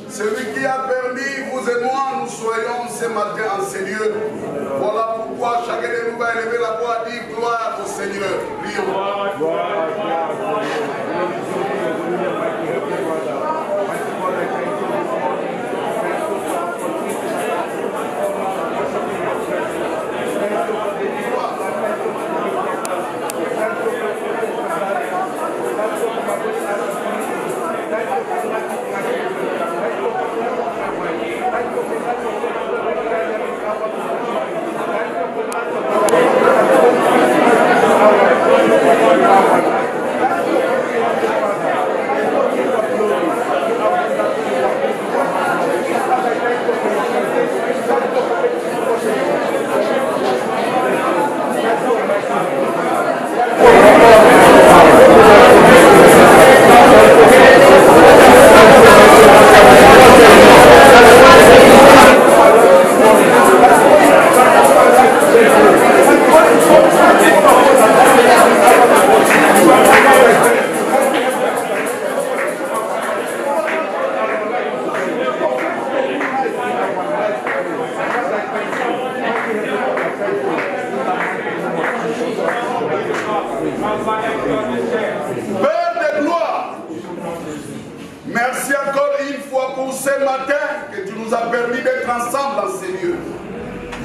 Celui qui a permis, vous et moi, nous soyons ce matin en ces lieux. Voilà pourquoi chacun de nous va élever la voix et dire gloire au Seigneur. Prions. Père de gloire, merci encore une fois pour ce matin que tu nous as permis d'être ensemble dans ces lieux.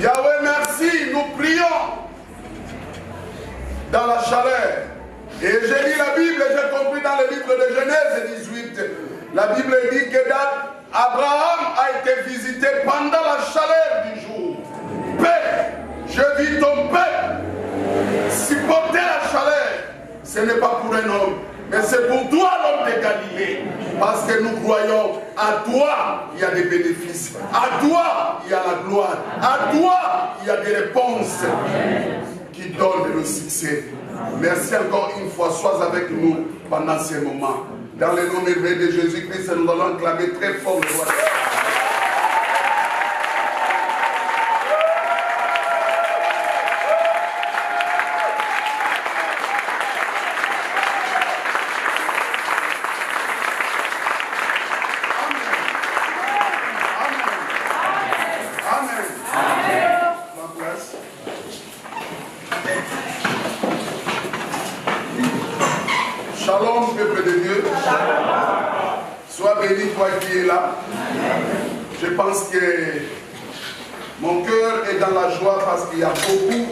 Yahweh, merci, nous prions dans la chaleur. Et j'ai lu la Bible et j'ai compris dans le livre de Genèse 18. La Bible dit que Abraham a été visité pendant la chaleur du jour. Père, je vis ton peuple supporter la chaleur. Ce n'est pas pour un homme, mais c'est pour toi l'homme de Galilée. Parce que nous croyons, à toi il y a des bénéfices, à toi il y a la gloire, à toi il y a des réponses qui donnent le succès. Merci encore une fois, sois avec nous pendant ces moments. Dans le nom élevé de Jésus-Christ, nous allons clamer très fort le roi. Shalom, peuple de Dieu. Sois béni, toi qui es là. Je pense que mon cœur est dans la joie parce qu'il y a beaucoup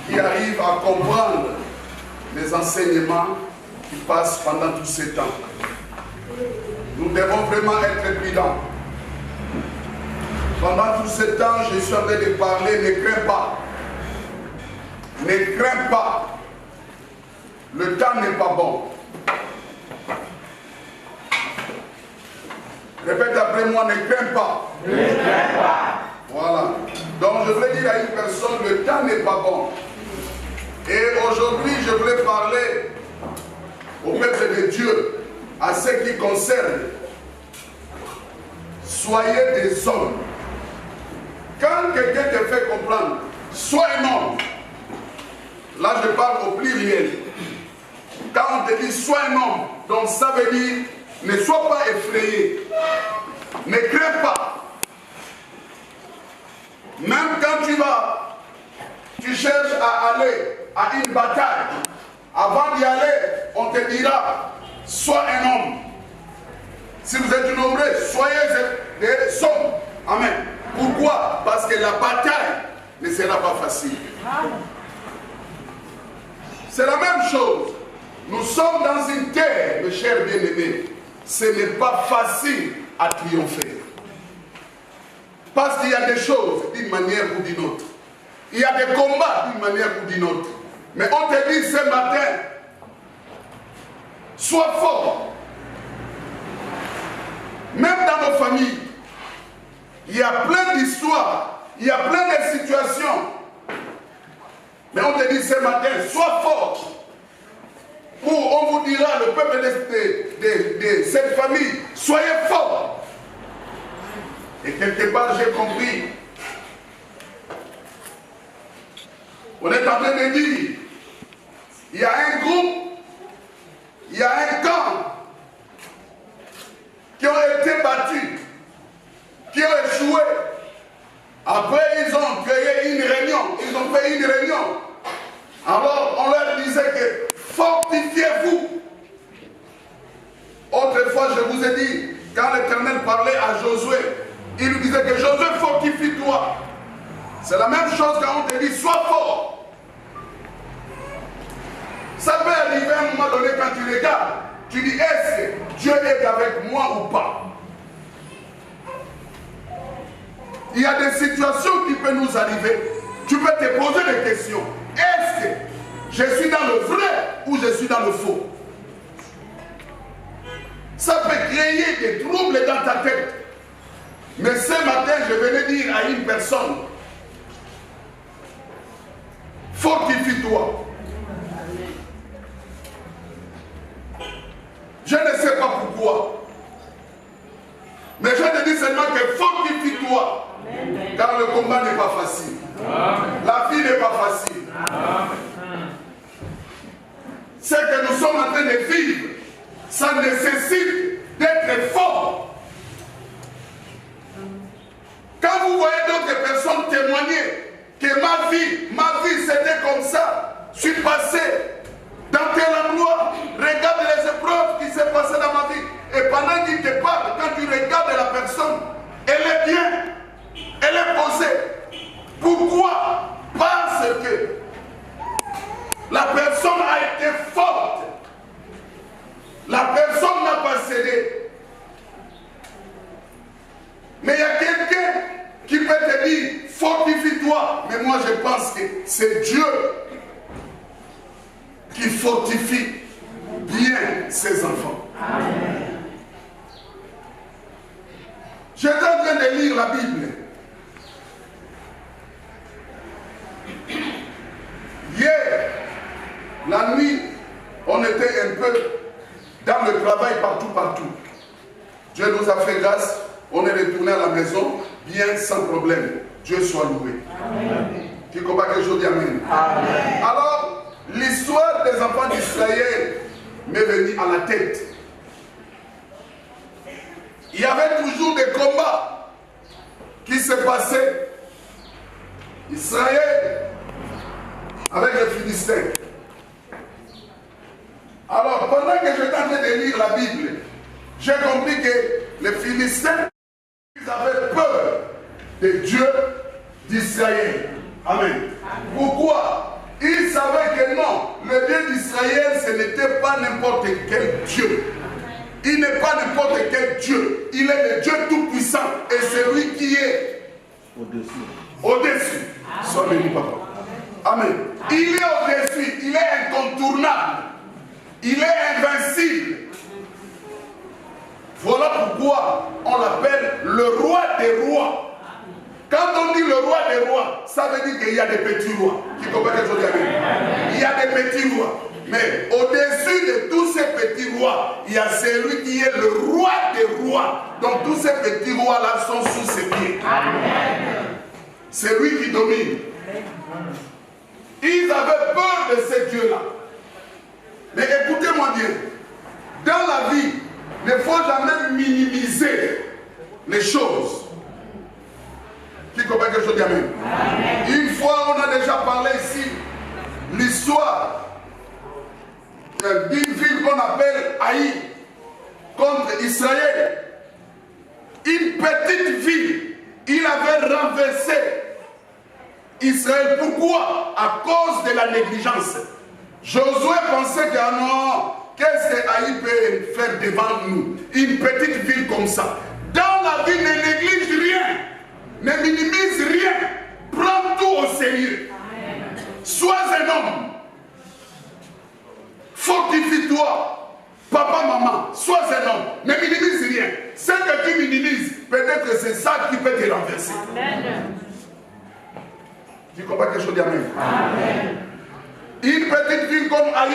qui arrivent à comprendre les enseignements qui passent pendant tous ces temps. Nous devons vraiment être prudents. Pendant tout ce temps, je suis en train de parler, ne crains pas. Ne crains pas. Le temps n'est pas bon. Répète après moi, ne crains pas. Ne crains pas. Voilà. Donc je voulais dire à une personne, le temps n'est pas bon. Et aujourd'hui, je voulais parler au peuple de Dieu, à ce qui concerne. Soyez des hommes. Quand quelqu'un te fait comprendre, sois un homme. Là, je parle au pluriel. Quand on te dit sois un homme, donc ça veut dire ne sois pas effrayé, ne crains pas. Même quand tu cherches à aller à une bataille, avant d'y aller, on te dira sois un homme. Si vous êtes nombreux, soyez des hommes. Amen. Pourquoi? Parce que la bataille ne sera pas facile. C'est la même chose. Nous sommes dans une terre, mes chers bien-aimés. Ce n'est pas facile à triompher. Parce qu'il y a des choses d'une manière ou d'une autre. Il y a des combats d'une manière ou d'une autre. Mais on te dit ce matin, sois fort. Même dans nos familles, il y a plein d'histoires, il y a plein de situations. Mais on te dit ce matin, sois fort. Ou on vous dira, le peuple de cette famille, soyez fort. Et quelque part, j'ai compris. On est en train de dire, il y a un groupe, il y a un camp qui ont été battus, qui ont échoué. Après, ils ont créé une réunion, ils ont fait une réunion. Alors, on leur disait que fortifiez-vous. Autrefois, je vous ai dit, quand l'Éternel parlait à Josué, il lui disait que Josué, fortifie-toi. C'est la même chose quand on te dit, sois fort. Ça peut arriver à un moment donné quand tu regardes, tu dis, est-ce que Dieu est avec moi ou pas? Il y a des situations qui peuvent nous arriver. Tu peux te poser des questions. Est-ce que je suis dans le vrai ou je suis dans le faux? Ça peut créer des troubles dans ta tête. Mais ce matin, je venais dire à une personne, fortifie-toi. Je ne sais pas pourquoi. Mais je te dis seulement que fortifie-toi. Car le combat n'est pas facile. La vie n'est pas facile. Ce que nous sommes en train de vivre, ça nécessite d'être fort. Quand vous voyez d'autres personnes témoigner que ma vie c'était comme ça, je suis passé dans tel endroit, regarde les épreuves qui s'est passées dans ma vie. Et pendant qu'il te parle, quand tu regardes la personne, elle est bien, elle est posée. Pourquoi? Parce que la personne a été forte. La personne n'a pas cédé. Mais il y a quelqu'un qui peut te dire, fortifie-toi. Mais moi je pense que c'est Dieu qui fortifie bien ses enfants. Amen. J'étais en train de lire la Bible. Hier, la nuit, on était un peu dans le travail partout. Dieu nous a fait grâce, on est retourné à la maison, bien, sans problème. Dieu soit loué. Amen. Qui combat quelque chose, dit Amen. Amen. Alors, l'histoire des enfants d'Israël m'est venue à la tête. Il y avait toujours des combats qui se passaient. Israël avec les Philistins. Alors, pendant que j'étais en train de lire la Bible, j'ai compris que les Philistins, ils avaient peur de Dieu d'Israël. Amen. Pourquoi? Ils savaient que non, le Dieu d'Israël, ce n'était pas n'importe quel Dieu. Il n'est pas n'importe quel Dieu. Il est le Dieu tout-puissant. Et c'est lui qui est au-dessus. Sois béni, papa. Amen. Il est au-dessus. Il est incontournable. Il est invincible. Voilà pourquoi on l'appelle le roi des rois. Quand on dit le roi des rois, ça veut dire qu'il y a des petits rois. Qui comprennent quelque chose? Il y a des petits rois. Mais au-dessus de tous ces petits rois, il y a celui qui est le roi des rois. Donc tous ces petits rois-là sont sous ses pieds. C'est lui qui domine. Ils avaient peur de ces dieux-là. Mais écoutez-moi bien. Dans la vie, il ne faut jamais minimiser les choses. Qui comprend quelque chose d'Amen? Une fois, on a déjà parlé ici, l'histoire d'une ville qu'on appelle Haï contre Israël. Une petite ville, il avait renversé Israël. Pourquoi? À cause de la négligence. Josué pensait que non, qu'est-ce que Haï peut faire devant nous? Une petite ville comme ça. Dans la vie, ne néglige rien, ne minimise rien, prends tout au sérieux. Sois un homme, fortifie-toi, papa, maman, sois un homme, ne minimise rien. Ce que tu minimises, peut-être que c'est ça qui peut te renverser. Amen. Tu comprends quelque chose d'Amen? Amen. Une petite ville comme Haï,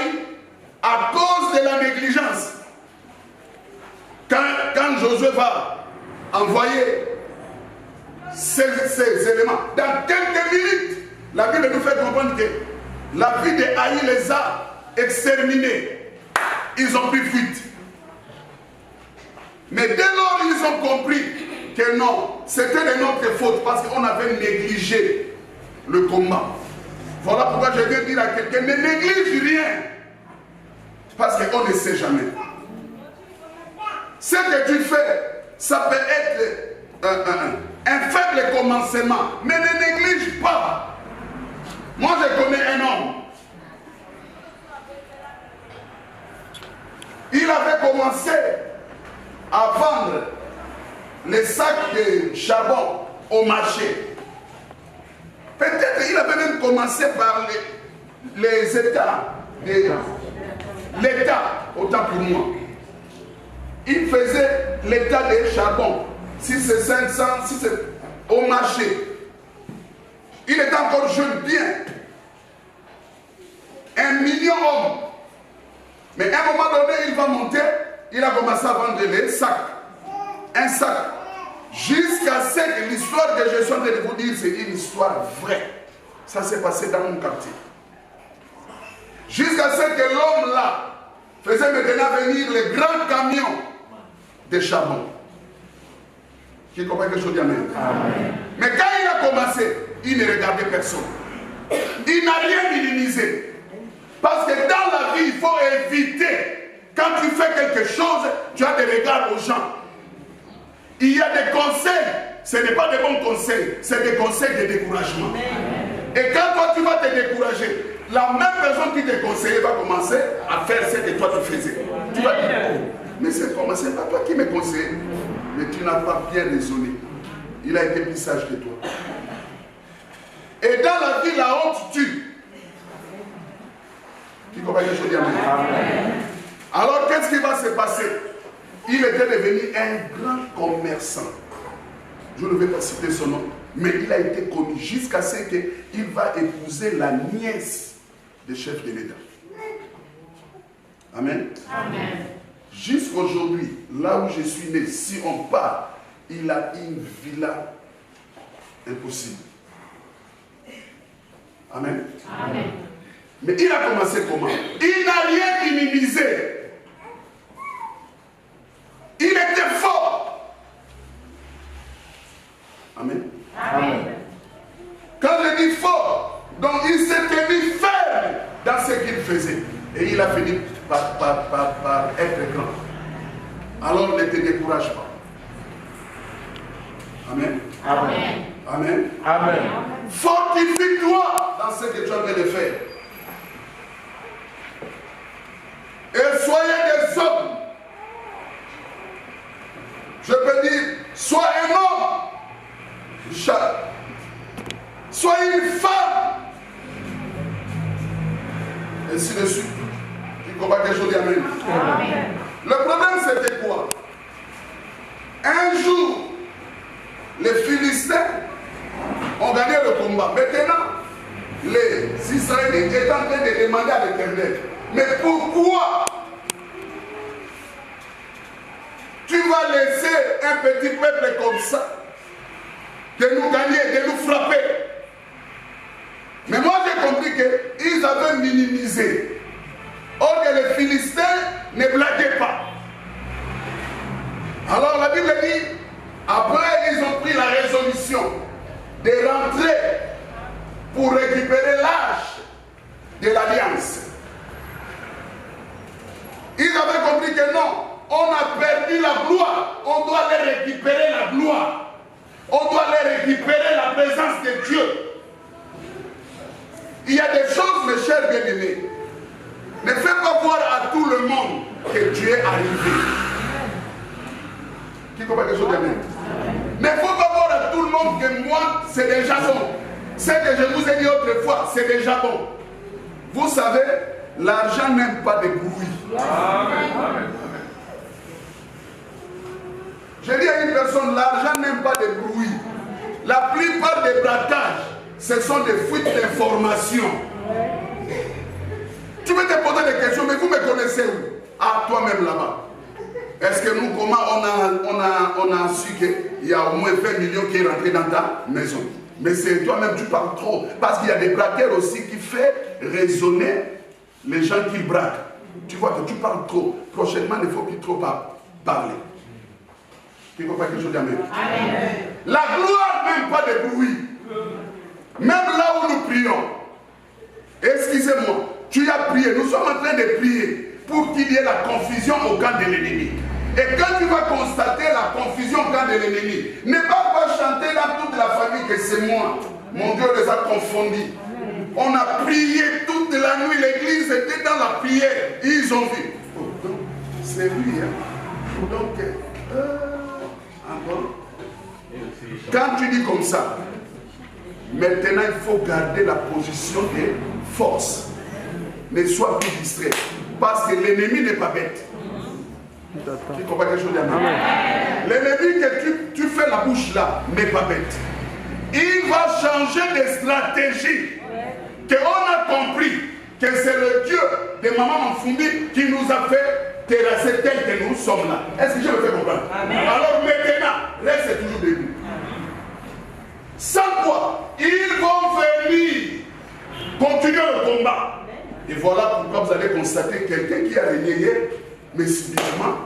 à cause de la négligence, quand Josué va envoyer ces éléments, dans quelques minutes, la Bible nous fait comprendre que la vie de Haï les a exterminés. Ils ont pris fuite. Mais dès lors, ils ont compris que non, c'était de notre faute parce qu'on avait négligé le combat. Voilà pourquoi je viens dire à quelqu'un, ne néglige rien. Parce qu'on ne sait jamais. Ce que tu fais, ça peut être un faible commencement, mais ne néglige pas. Moi, je connais un homme. Il avait commencé à vendre les sacs de charbon au marché. Peut-être qu'il avait même commencé par les États. L'État, autant pour moi. Il faisait l'État des charbons. Si c'est 500, si c'est au marché. Il était encore jeune, bien. 1 million d'hommes. Mais à un moment donné, il va monter. Il a commencé à vendre les sacs. Un sac. Jusqu'à ce que l'histoire que je suis en train de vous dire, c'est une histoire vraie. Ça s'est passé dans mon quartier. Jusqu'à ce que l'homme là faisait maintenant venir les grands camions de charbon. Qui comprend quelque chose d'Amen. Mais quand il a commencé, il ne regardait personne. Il n'a rien minimisé. Parce que dans la vie, il faut éviter. Quand tu fais quelque chose, tu as des regards aux gens. Il y a des conseils. Ce n'est pas des bons conseils, c'est des conseils de découragement. Et quand toi tu vas te décourager, la même personne qui te conseille va commencer à faire ce que toi tu faisais. Tu vas dire, oh, mais c'est comment? C'est pas toi qui me conseille. Mais tu n'as pas bien raisonné. Il a été plus sage que toi. Et dans la vie, la honte tue. Tu comprends quelque chose d'Amen? Alors qu'est-ce qui va se passer? Il était devenu un grand commerçant. Je ne vais pas citer son nom, mais il a été connu jusqu'à ce qu'il va épouser la nièce du chef de l'État. Amen. Amen. Jusqu'aujourd'hui, là où je suis né, si on part, il a une villa impossible. Amen. Amen. Mais il a commencé comment? Il n'a rien minimisé. Il était fort. Amen. Amen. Quand je dis fort, donc il s'est tenu ferme dans ce qu'il faisait. Et il a fini par être grand. Alors ne te décourage pas. Amen. Amen. Amen. Amen. Fortifie-toi dans ce que tu as envie de faire. Et soyez des hommes. Je peux dire, sois un homme. Sois une femme. Et ainsi de suite. Tu comprends quelque chose d'Amen. Le problème c'était quoi? Un jour, les Philistins ont gagné le combat. Maintenant, les Israéliens étaient en train de demander à l'Éternel, mais pourquoi tu vas laisser un petit peuple comme ça de nous gagner, de nous frapper? Mais moi j'ai compris qu'ils avaient minimisé. Or que les Philistins ne blaguaient pas. Alors la Bible dit, après ils ont pris la résolution de rentrer pour récupérer l'âge de l'alliance. Ils avaient compris que non, on a perdu la gloire, on doit aller récupérer la gloire. On doit aller récupérer la présence de Dieu. Il y a des choses, mes chers bien-aimés, Ne fais pas voir à tout le monde que tu es arrivé. Qui comprend quelque chose de bien? Ne faut pas voir à tout le monde que moi, c'est déjà bon. Ce que je vous ai dit autrefois, c'est déjà bon. Vous savez, l'argent n'aime pas de bruit. Amen. Je dis à une personne, l'argent n'aime pas de bruit. La plupart des braquages, ce sont des fuites d'informations. Tu peux te poser des questions, mais vous me connaissez où? Ah, toi-même là-bas. Est-ce que nous, comment on a su qu'il y a au moins 20 millions qui est rentré dans ta maison? Mais c'est toi-même, tu parles trop. Parce qu'il y a des braqueurs aussi qui font raisonner les gens qui braquent. Tu vois que tu parles trop. Prochainement, il ne faut plus trop parler. Tu comprends quelque chose d'américain? La gloire n'aime pas de bruit. Même là où nous prions. Excusez-moi, tu as prié. Nous sommes en train de prier pour qu'il y ait la confusion au camp de l'ennemi. Et quand tu vas constater la confusion au camp de l'ennemi, ne pas chanter dans toute la famille que c'est moi. Mon Dieu les a confondus. On a prié toute la nuit, l'église était dans la prière. Ils ont vu. Oh, donc, c'est lui. Hein? Donc, encore. Quand tu dis comme ça, maintenant il faut garder la position de force. Ne sois plus distrait. Parce que l'ennemi n'est pas bête. Tu comprends quelque chose d'américain? L'ennemi que tu fais la bouche là n'est pas bête. Il va changer de stratégie. Qu'on a compris que c'est le Dieu de Maman Manfundi qui nous a fait terrasser tel que nous sommes là. Est-ce que je me fais comprendre? Alors maintenant, reste toujours debout. Sans quoi, ils vont venir continuer le combat. Et voilà pourquoi vous allez constater quelqu'un qui a régné hier, mais subitement.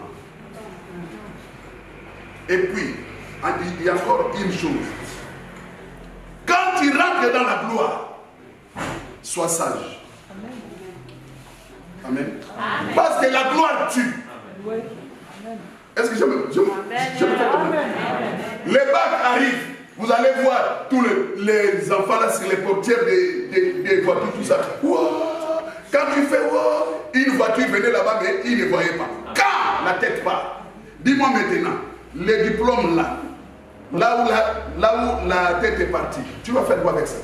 Et puis, il y a encore une chose. Quand tu rentres dans la gloire, sois sage. Amen. Amen. Parce que la gloire tue. Est-ce que je me fais comprendre? Les bacs arrivent. Vous allez voir tous les enfants là sur les portières des voitures, tout ça. Wow. Quand tu fais wow, une voiture venait là-bas, mais il ne voyait pas. Quand la tête part, dis-moi maintenant, les diplômes là où la tête est partie, tu vas faire quoi avec ça?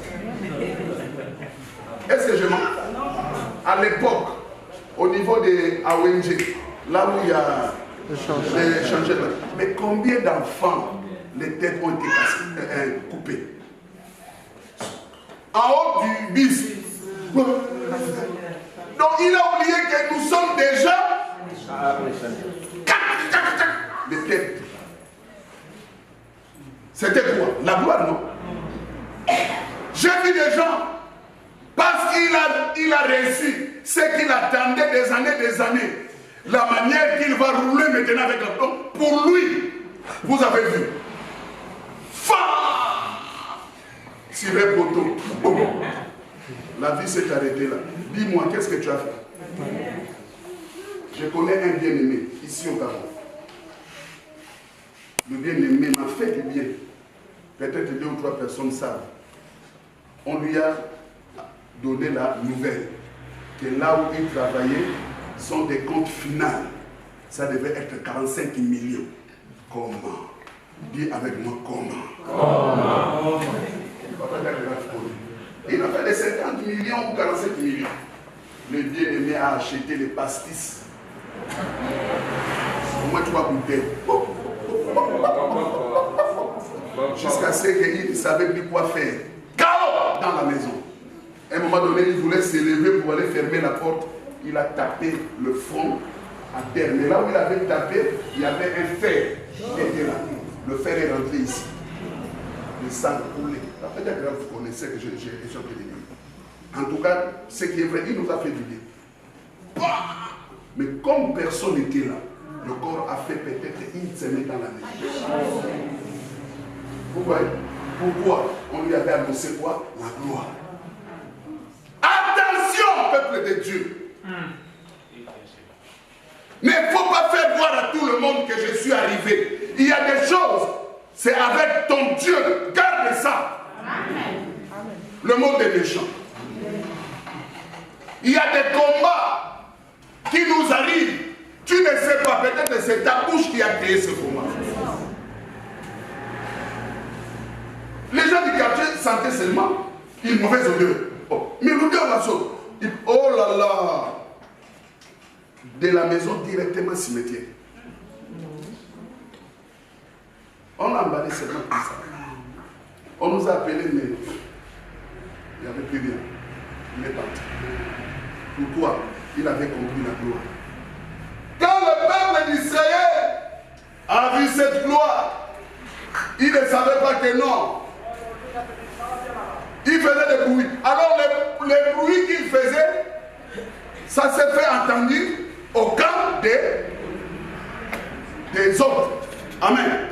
Est-ce que je mens? À l'époque, au niveau des AONG, là où il y a les changements, mais combien d'enfants les têtes ont été coupées? En haut du bis. Donc il a oublié que nous sommes déjà les têtes. C'était quoi? La gloire, non? J'ai vu des gens, parce qu'il a reçu ce qu'il attendait des années, la manière qu'il va rouler maintenant avec le temps, pour lui, vous avez vu. Sur un poteau. Oh. La vie s'est arrêtée là. Dis-moi, qu'est-ce que tu as fait? Je connais un bien-aimé, ici au Gabon. Le bien-aimé m'a fait du bien. Peut-être 2 ou 3 personnes savent. On lui a donné la nouvelle que là où il travaillait sont des comptes finaux. Ça devait être 45 millions. Comment? Dis avec moi comment? Il a fait des 50 millions ou 45 millions. Le bien-aimé a acheté les pastis. Au moins 3 bouteilles. Jusqu'à ce qu'il ne savait plus quoi faire. Chaos dans la maison. À un moment donné, il voulait s'élever pour aller fermer la porte. Il a tapé le front à terre. Mais là où il avait tapé, il y avait un fer qui était là. Le fer est rentré ici. Le sang coulé. Peut-être que vous connaissez que j'ai échappé de lui. En tout cas, ce qui est vrai, il nous a fait du bien. Mais comme personne n'était là, le corps a fait peut-être une semaine dans la neige. Vous voyez? Pourquoi on lui avait annoncé quoi? La gloire. Attention, peuple de Dieu. Il ne faut pas faire voir à tout le monde que je suis arrivé. Il y a des choses, c'est avec ton Dieu. Garde ça. Amen. Le monde est méchant. Il y a des combats qui nous arrive, tu ne sais pas, peut-être que c'est ta bouche qui a créé ce coma. Les gens du quartier sentaient seulement une mauvaise odeur. Oh. Mais l'odeur la chose. Oh là là. De la maison directement au cimetière. On l'a emballé seulement comme ça. On nous a appelés, mais il n'y avait plus rien. Il est parti. Pourquoi? Il avait compris la gloire. Quand le peuple d'Israël a vu cette gloire, il ne savait pas que non. Il faisait des bruits. Alors les bruits qu'il faisait, ça s'est fait entendre au camp des autres. Amen.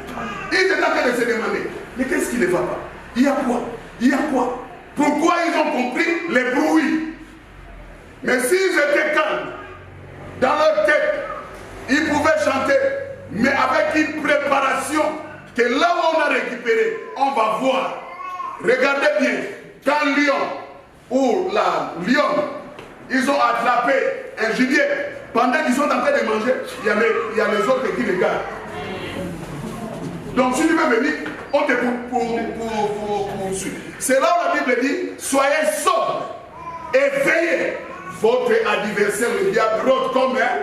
Ils étaient en train de se demander, mais qu'est-ce qui ne va pas? Il y a quoi? Il y a quoi? Pourquoi ils ont compris les bruits? Mais s'ils étaient calmes, dans leur tête, ils pouvaient chanter, mais avec une préparation que là où on a récupéré, on va voir. Regardez bien, quand Lion ou la Lyon, ils ont attrapé un gibier, pendant qu'ils sont en train de manger, il y a les autres qui regardent. Donc si tu veux venir, on te poursuit. C'est là où la Bible dit, soyez sobres et veillez. Votre adversaire, le diable, rôde comme un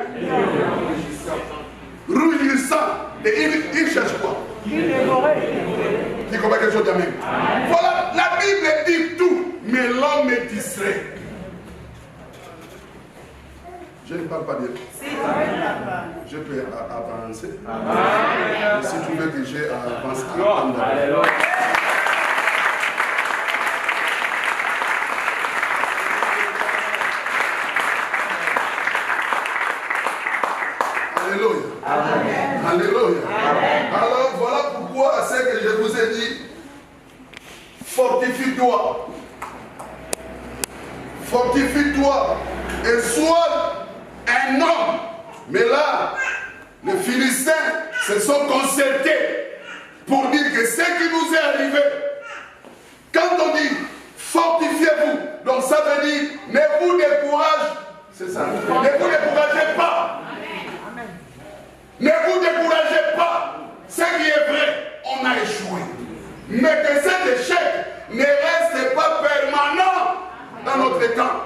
rougissant. Et il cherche quoi? Qui comprend quelque chose d'Amen? Voilà, la Bible dit tout, mais l'homme est distrait. Je ne parle pas bien. Je peux avancer. Si tu veux que j'ai avancé. Alléluia. Amen. Alléluia. Amen. Alors voilà pourquoi c'est que je vous ai dit, fortifie-toi. Fortifie-toi et sois un homme. Mais là, les Philistins se sont concertés pour dire que ce qui nous est arrivé, quand on dit fortifiez-vous, donc ça veut dire ne vous découragez, c'est ça, ne vous découragez pas. Ne vous découragez pas. Ce qui est vrai, on a échoué. Mais que cet échec ne reste pas permanent dans notre temps.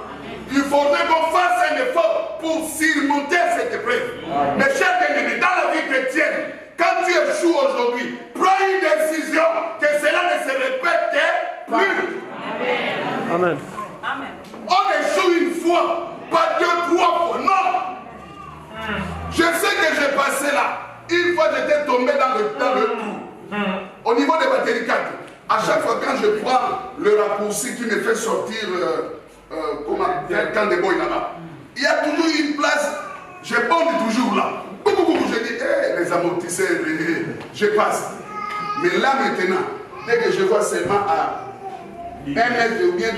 Il faudrait qu'on fasse un effort pour surmonter cette épreuve. Mes chers bien-aimés, dans la vie chrétienne, quand tu échoues aujourd'hui, prends une décision que cela ne se répète plus. Amen. On échoue une fois, pas deux, trois fois. Non. Je sais que j'ai passé là. Une fois j'étais tombé dans le trou. Au niveau des batteries 4. À chaque fois quand je prends le raccourci qui me fait sortir quand des boys là-bas, il y a toujours une place. Je bonde toujours là. Je dis, hey, les amortisseurs, je passe. Mais là maintenant, dès que je vois seulement à 1 mètre ou bien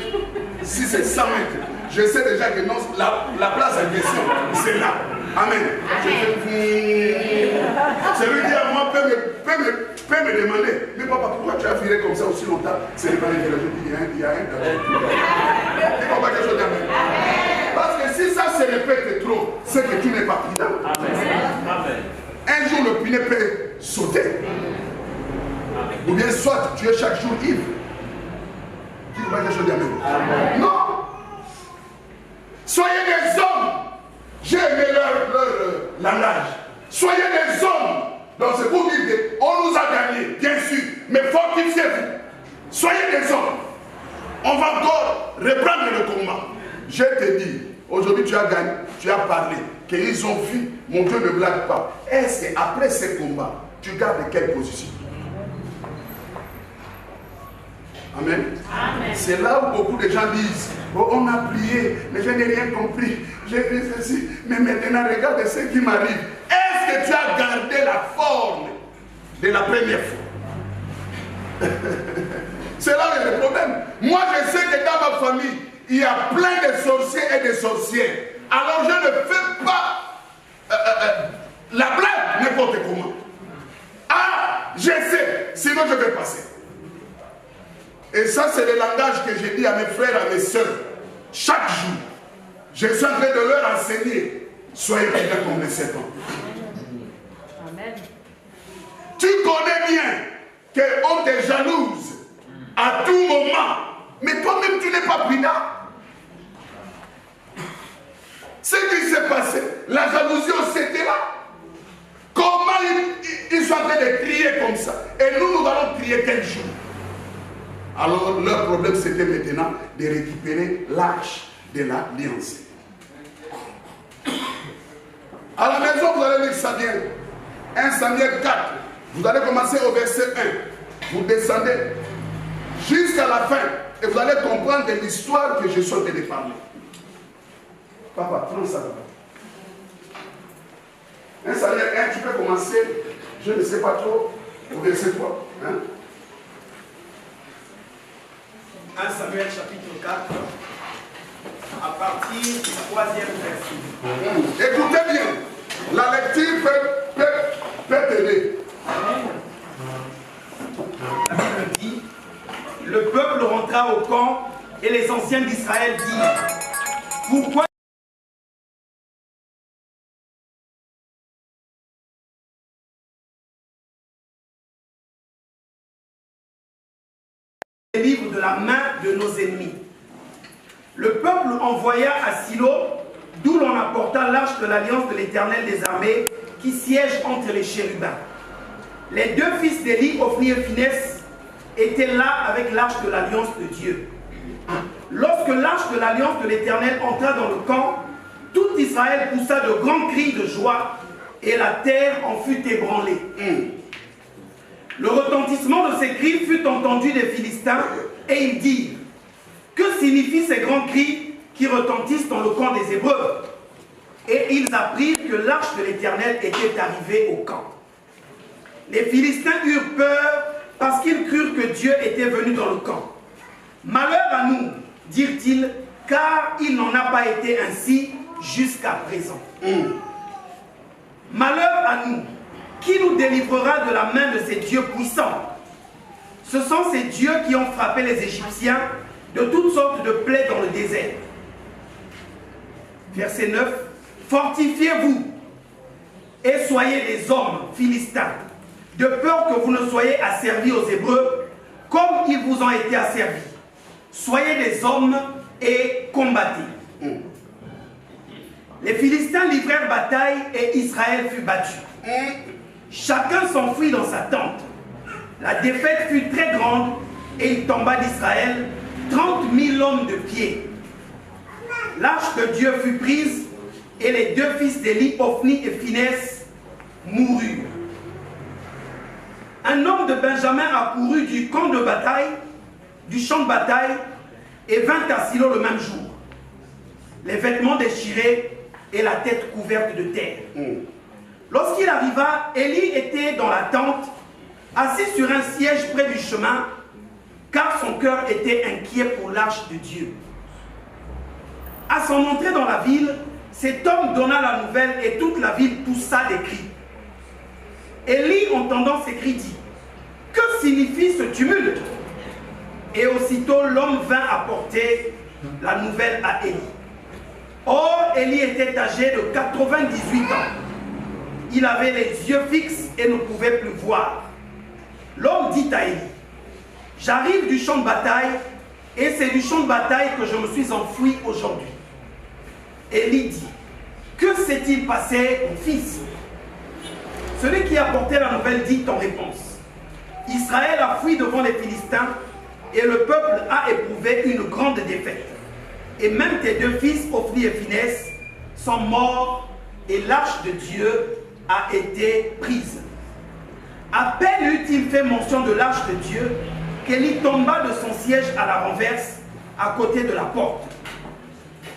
si c'est 100 mètres, je sais déjà que non, la place en question, c'est là. Amen. Celui qui à moi peut me demander, mais papa, pourquoi tu as viré comme ça aussi longtemps? C'est le palais de la jeune, il y a un danger. Tu comprends quelque chose d'Amen? Parce que si ça se répète trop, c'est que tu n'es pas prudent. Un jour, le pneu peut sauter. Ou bien soit tu es chaque jour ivre. Tu comprends quelque chose d'Amen? Non. Soyez des hommes. J'ai aimé leur langage. Soyez des hommes. Donc c'est pour dire qu'on nous a gagné, bien sûr, mais fortifiez-vous. Soyez des hommes. On va encore reprendre le combat. Je te dis, aujourd'hui tu as gagné, tu as parlé, qu'ils ont vu, mon Dieu ne blague pas. Est-ce qu'après ces combats, tu gardes quelle position? Amen. Amen. C'est là où beaucoup de gens disent, oh, on a prié, mais je n'ai rien compris. J'ai fait ceci, mais maintenant regarde ce qui m'arrive. Est-ce que tu as gardé la forme de la première fois? C'est là où il y a le problème. Moi je sais que dans ma famille, il y a plein de sorciers et de sorcières. Alors je ne fais pas la blague n'importe comment. Ah, je sais, sinon je vais passer. Et ça, c'est le langage que j'ai dit à mes frères, à mes soeurs. Chaque jour, je suis en train de leur enseigner soyez prudents comme les serpents. Amen. Tu connais bien qu'on te jalouse à tout moment, mais toi-même tu n'es pas prudent. Ce qui s'est passé, la jalousie aussi était là. Comment ils sont en train de crier comme ça? Et nous allons crier quel jour? Alors leur problème c'était maintenant de récupérer l'arche de l'alliance. À la maison vous allez lire ça bien. 1 Samuel 4. Vous allez commencer au verset 1. Vous descendez jusqu'à la fin et vous allez comprendre de l'histoire que je suis en train de parler. Papa, prends ça là-bas. 1 Samuel 1, tu peux commencer, je ne sais pas trop, au verset 3. Hein? 1 Samuel chapitre 4, à partir du 3e verset. Écoutez bien, la lecture peut t'aider. La Bible dit, le peuple rentra au camp et les anciens d'Israël dirent, pourquoi livre de la main de nos ennemis. Le peuple envoya à Silo, d'où l'on apporta l'arche de l'alliance de l'Éternel des armées, qui siège entre les chérubins. Les deux fils d'Élie, Ophni et Phinès, étaient là avec l'arche de l'alliance de Dieu. Lorsque l'arche de l'alliance de l'Éternel entra dans le camp, tout Israël poussa de grands cris de joie, et la terre en fut ébranlée. Le retentissement de ces cris fut entendu des Philistins, et ils dirent, que signifient ces grands cris qui retentissent dans le camp des Hébreux? Et ils apprirent que l'arche de l'Éternel était arrivée au camp. Les Philistins eurent peur parce qu'ils crurent que Dieu était venu dans le camp. Malheur à nous, dirent-ils, car il n'en a pas été ainsi jusqu'à présent. Malheur à nous, qui nous délivrera de la main de ces dieux puissants? Ce sont ces dieux qui ont frappé les Égyptiens de toutes sortes de plaies dans le désert. Verset 9. Fortifiez-vous et soyez des hommes philistins, de peur que vous ne soyez asservis aux Hébreux, comme ils vous ont été asservis. Soyez des hommes et combattez. Les Philistins livrèrent bataille et Israël fut battu. Chacun s'enfuit dans sa tente. La défaite fut très grande et il tomba d'Israël 30 000 hommes de pied. L'arche de Dieu fut prise et les deux fils d'Élie, Ophni et Phinès, moururent. Un homme de Benjamin accourut du camp de bataille, du champ de bataille, et vint à Silo le même jour, les vêtements déchirés et la tête couverte de terre. Lorsqu'il arriva, Élie était dans la tente, assis sur un siège près du chemin, car son cœur était inquiet pour l'arche de Dieu. À son entrée dans la ville, cet homme donna la nouvelle et toute la ville poussa des cris. Élie, entendant ces cris, dit, que signifie ce tumulte? Et aussitôt l'homme vint apporter la nouvelle à Élie. Or, Élie était âgé de 98 ans. Il avait les yeux fixes et ne pouvait plus voir. L'homme dit à Élie, j'arrive du champ de bataille et c'est du champ de bataille que je me suis enfoui aujourd'hui. Élie dit, que s'est-il passé, mon fils? Celui qui apportait la nouvelle dit en réponse, Israël a fui devant les Philistins et le peuple a éprouvé une grande défaite. Et même tes deux fils, Ophni et Phinès, sont morts et l'arche de Dieu a été prise. À peine eut-il fait mention de l'arche de Dieu qu'Élie tomba de son siège à la renverse à côté de la porte.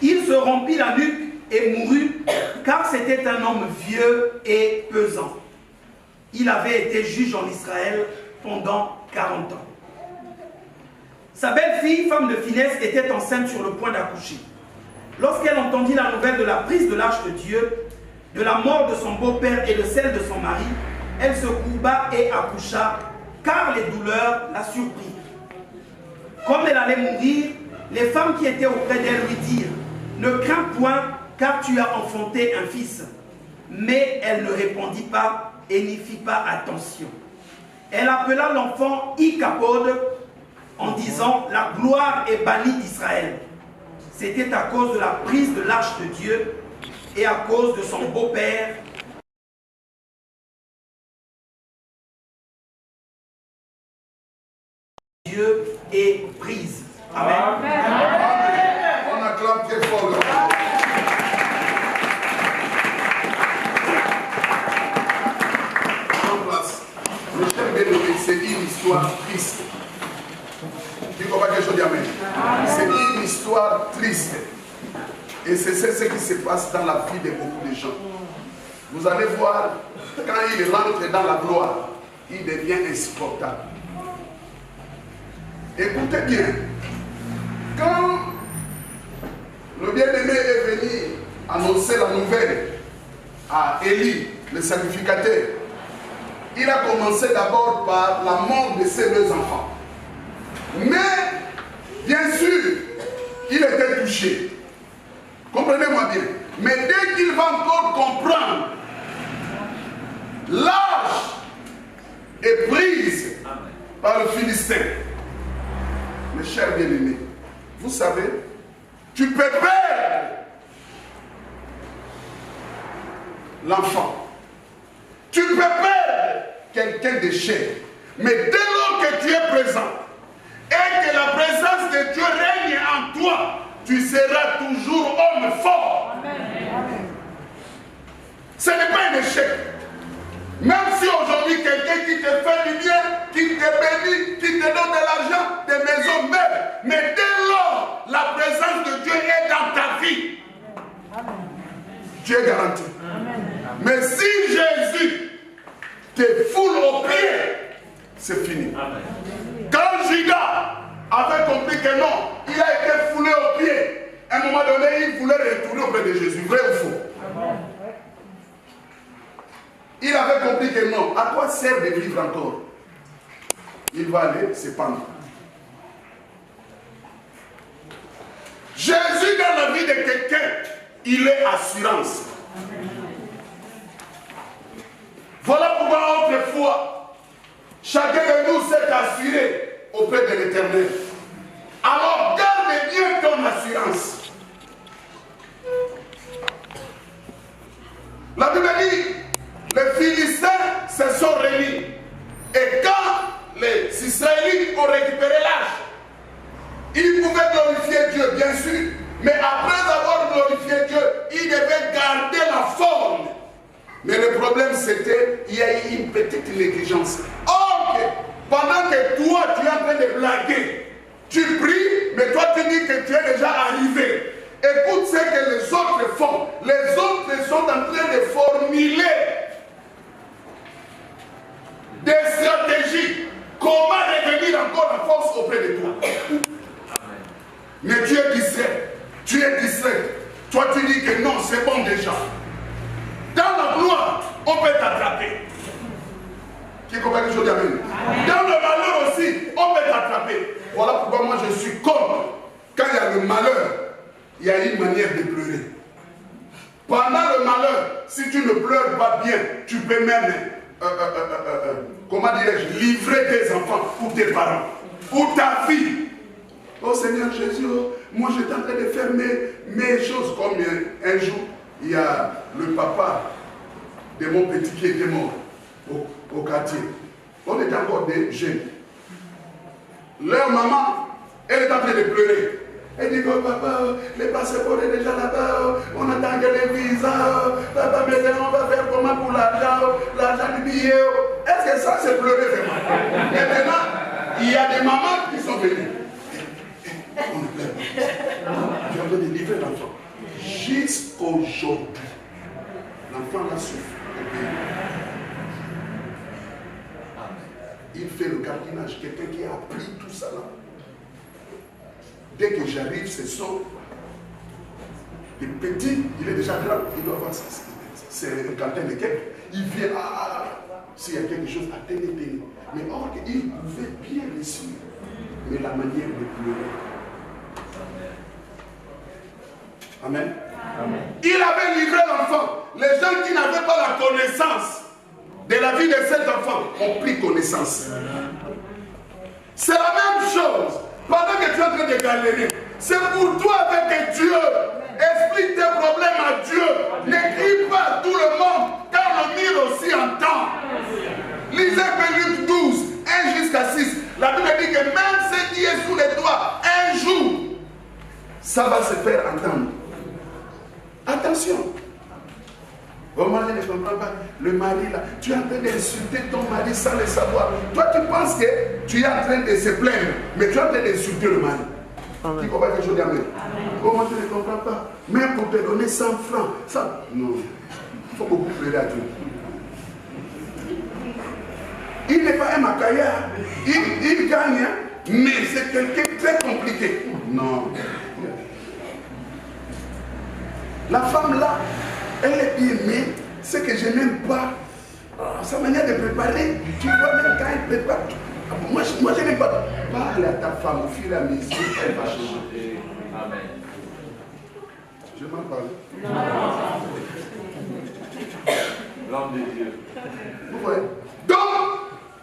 Il se rompit la nuque et mourut car c'était un homme vieux et pesant. Il avait été juge en Israël pendant 40 ans. Sa belle-fille, femme de Phinès, était enceinte sur le point d'accoucher. Lorsqu'elle entendit la nouvelle de la prise de l'arche de Dieu, de la mort de son beau-père et de celle de son mari, elle se courba et accoucha, car les douleurs la surprirent. Comme elle allait mourir, les femmes qui étaient auprès d'elle lui dirent, ne crains point, car tu as enfanté un fils. Mais elle ne répondit pas et n'y fit pas attention. Elle appela l'enfant Ichabod en disant, la gloire est bannie d'Israël. C'était à cause de la prise de l'arche de Dieu et à cause de son beau-père. Dieu est prise. Amen. Amen. On acclame très fort. En place. Le chef bien-aimé, c'est une histoire triste. Tu comprends quelque chose d'Amen? C'est une histoire triste. Et c'est ce qui se passe dans la vie de beaucoup de gens. Vous allez voir, quand il rentre dans la gloire, il devient insupportable. Écoutez bien, quand le bien-aimé est venu annoncer la nouvelle à Élie, le sacrificateur, il a commencé d'abord par la mort de ses deux enfants. Mais, bien sûr, il était touché. Comprenez-moi bien. Mais dès qu'il va encore comprendre, l'arche est prise par le Philistin. Mes chers bien-aimés, vous savez, tu peux perdre l'enfant. Tu peux perdre quelqu'un de cher. Mais dès lors que tu es présent et que la présence de Dieu règne en toi, tu seras toujours homme fort. Amen. Ce n'est pas un échec. Même si aujourd'hui quelqu'un qui te fait du bien, qui te bénit, qui te donne de l'argent, des maisons meubles, mais dès lors la présence de Dieu est dans ta vie, tu es garanti. Mais si Jésus te foule aux pieds, c'est fini. Quand Judas avait compris que non, il a été foulé aux pieds, à un moment donné, il voulait retourner auprès de Jésus, vrai ou faux? Il avait compris que non, à quoi sert de vivre encore? Il va aller se pendre. Jésus dans la vie de quelqu'un, il est assurance. Voilà pourquoi autrefois, chacun de nous s'est assuré auprès de l'Éternel. Alors garde bien ton assurance. La Bible dit, les Philistins se sont réunis. Et quand les Israélites ont récupéré l'arche, ils pouvaient glorifier Dieu, bien sûr. Mais après avoir glorifié Dieu, ils devaient garder la forme. Mais le problème, c'était qu'il y a eu une petite négligence. Or, pendant que toi, tu es en train de blaguer, tu pries, mais toi, tu dis que tu es déjà arrivé. Écoute ce que les autres font. Les autres sont en train de formuler des stratégies. Comment revenir encore en force auprès de toi? Mais tu es distrait. Tu es distrait. Toi, tu dis que non, c'est bon déjà. Dans la gloire, on peut t'attraper. Qui comprend quelque chose d'Amen? Dans le malheur aussi, on peut t'attraper. Voilà pourquoi moi je suis contre. Quand il y a le malheur, il y a une manière de pleurer. Pendant le malheur, si tu ne pleures pas bien, tu peux même, comment dirais-je, livrer tes enfants ou tes parents, ou ta fille. Oh Seigneur Jésus, moi j'étais en train de faire mes choses. Comme un jour, il y a le papa de mon petit qui était mort au quartier. On était encore des jeunes. Leur maman, elle est en train de pleurer. Elle dit, oh papa, les passeports est déjà là-bas, on attend que les visas, papa, maintenant on va faire comment pour l'argent du billet. Est-ce que ça c'est pleurer vraiment? Et maintenant, il y a des mamans qui sont venues. On ne pleure pas. Tu es en train de livrer l'enfant. Jusqu'aujourd'hui, l'enfant l'a souffert. Il fait le gardiennage, quelqu'un qui a appris tout ça là. Dès que j'arrive, ce sont des petits, il est déjà grand, il doit avoir, c'est un cantin de quelques. Il vient, s'il y a quelque chose à tenir. Mais or, il pouvait bien le suivre. Mais la manière de pleurer. Amen. Il avait livré l'enfant. Les gens qui n'avaient pas la connaissance de la vie de cet enfant ont pris connaissance. C'est la même chose. Pendant que tu es en train de galérer, c'est pour toi avec Dieu. Explique tes problèmes à Dieu. N'écris pas à tout le monde, car le mire aussi entend. Lisez Luc 12, 1 jusqu'à 6. La Bible dit que même ce qui est sous les doigts, un jour, ça va se faire entendre. Attention. Vraiment, je ne comprends pas. Le mari là, tu es en train d'insulter ton mari sans le savoir. Toi, tu penses que tu es en train de se plaindre, mais tu es en train d'insulter le mari. Tu comprends quelque chose d'Amen? Comment tu ne comprends pas? Même pour te donner 100 francs, ça, non. Il faut beaucoup pleurer à Dieu. Il n'est pas un macaillard. Il gagne, mais c'est quelqu'un de très compliqué. Non. La femme là, elle est bien, mais ce que je n'aime pas, sa manière de préparer, tu vois même quand elle prépare. Moi je n'aime pas. Parle à ta femme au fur et à mesure, elle va changer. Amen. Je m'en parle. L'homme de Dieu. Vous voyez? Donc,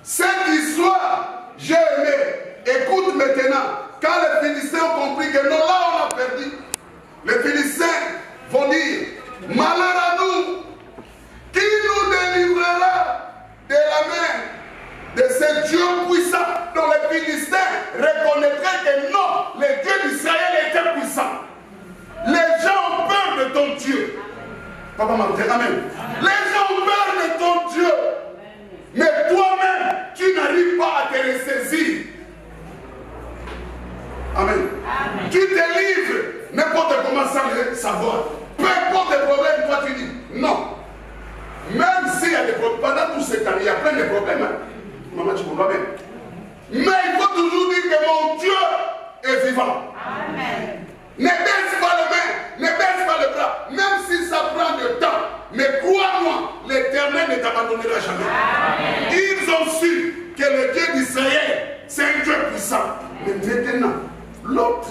cette histoire, j'ai aimé. Écoute maintenant, quand les Philistins ont compris que non, là on a perdu, les Philistins vont dire, malheur à nous, qui nous délivrera de la main de ce Dieu puissant dont les Philistins reconnaîtraient que non, le Dieu d'Israël était puissant. Les gens ont peur de ton Dieu. Papa Martin, amen. Les gens ont peur de ton Dieu. Mais toi-même, tu n'arrives pas à te ressaisir. Amen. Amen. Tu te livres n'importe comment sans le savoir. Peu importe les problèmes, toi tu dis non. Même s'il y a des problèmes, pendant tout ce temps, il y a plein de problèmes. Hein? Maman, tu comprends bien. Mais il faut toujours dire que mon Dieu est vivant. Amen. Ne baisse pas les mains, ne baisse pas le bras, même si ça prend du temps. Mais crois-moi, l'Éternel ne t'abandonnera jamais. Amen. Ils ont su que le Dieu d'Israël, c'est un Dieu puissant. Mais maintenant, l'autre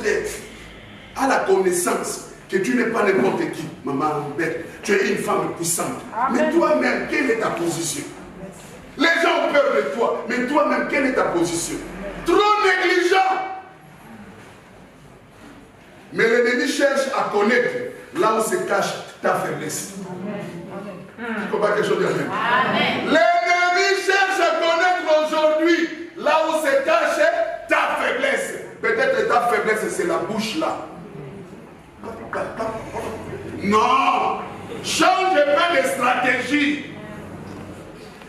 a la connaissance que tu n'es pas n'importe qui, maman Bête. Tu es une femme puissante. Amen. Mais toi-même, quelle est ta position? Les gens ont peur de toi, mais toi-même, quelle est ta position? Trop négligent. Mais l'ennemi cherche à connaître là où se cache ta faiblesse. Tu comprends quelque chose de bien? L'ennemi cherche à connaître aujourd'hui là où se cache ta faiblesse. Peut-être ta faiblesse, c'est la bouche là. Non! Change pas de stratégie.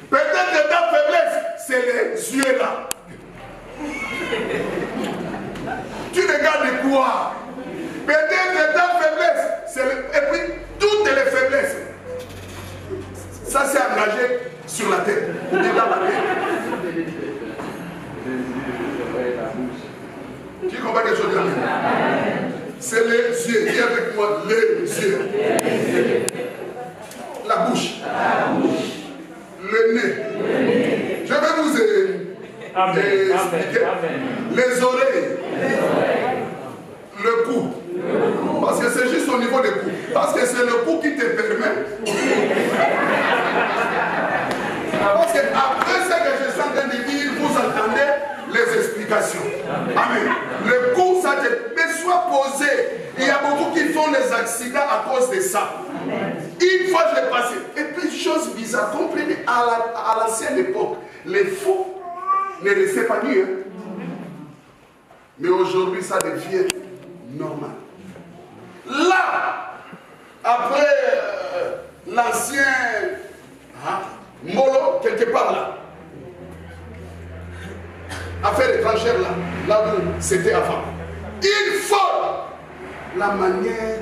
Peut-être ta faiblesse, c'est les yeux là. Tu regardes quoi? Peut-être ta faiblesse, c'est et puis toutes les faiblesses, ça s'est engagé sur la tête, ou bien dans la tête. Tu comprends quelque chose de la même? C'est les yeux, dis avec moi, les yeux. La bouche. Le nez. Je vais vous expliquer. Les oreilles. Le cou. Parce que c'est juste au niveau du cou. Parce que c'est le cou qui te permet. Parce que après ce que je suis en train de dire, vous entendez les explications. Amen. Le cou, ça te... Mais sois posé. Il y a beaucoup qui font des accidents à cause de ça. Une fois je l'ai passé. Et puis, chose bizarre, comprenez, à l'ancienne époque, les faux ne restaient pas nus. Hein? Mais aujourd'hui, ça devient normal. Là, après l'ancien Molo, quelque part là, affaire étrangère là où c'était avant. Il faut la manière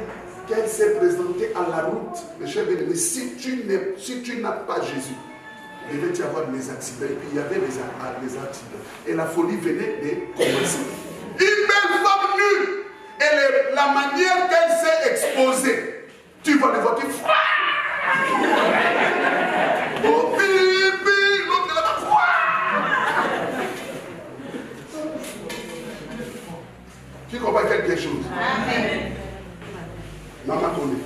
qu'elle s'est présentée à la route, mes chers bien-aimés. Si tu n'as pas Jésus, il va y avoir des accidents. Et puis il y avait des accidents. Et la folie venait de commencer. Une belle femme nue. Et la manière qu'elle s'est exposée, tu vois les voitures. Oh, pipi, l'autre là-bas. Tu comprends quelque chose? Amen. Maman connaît.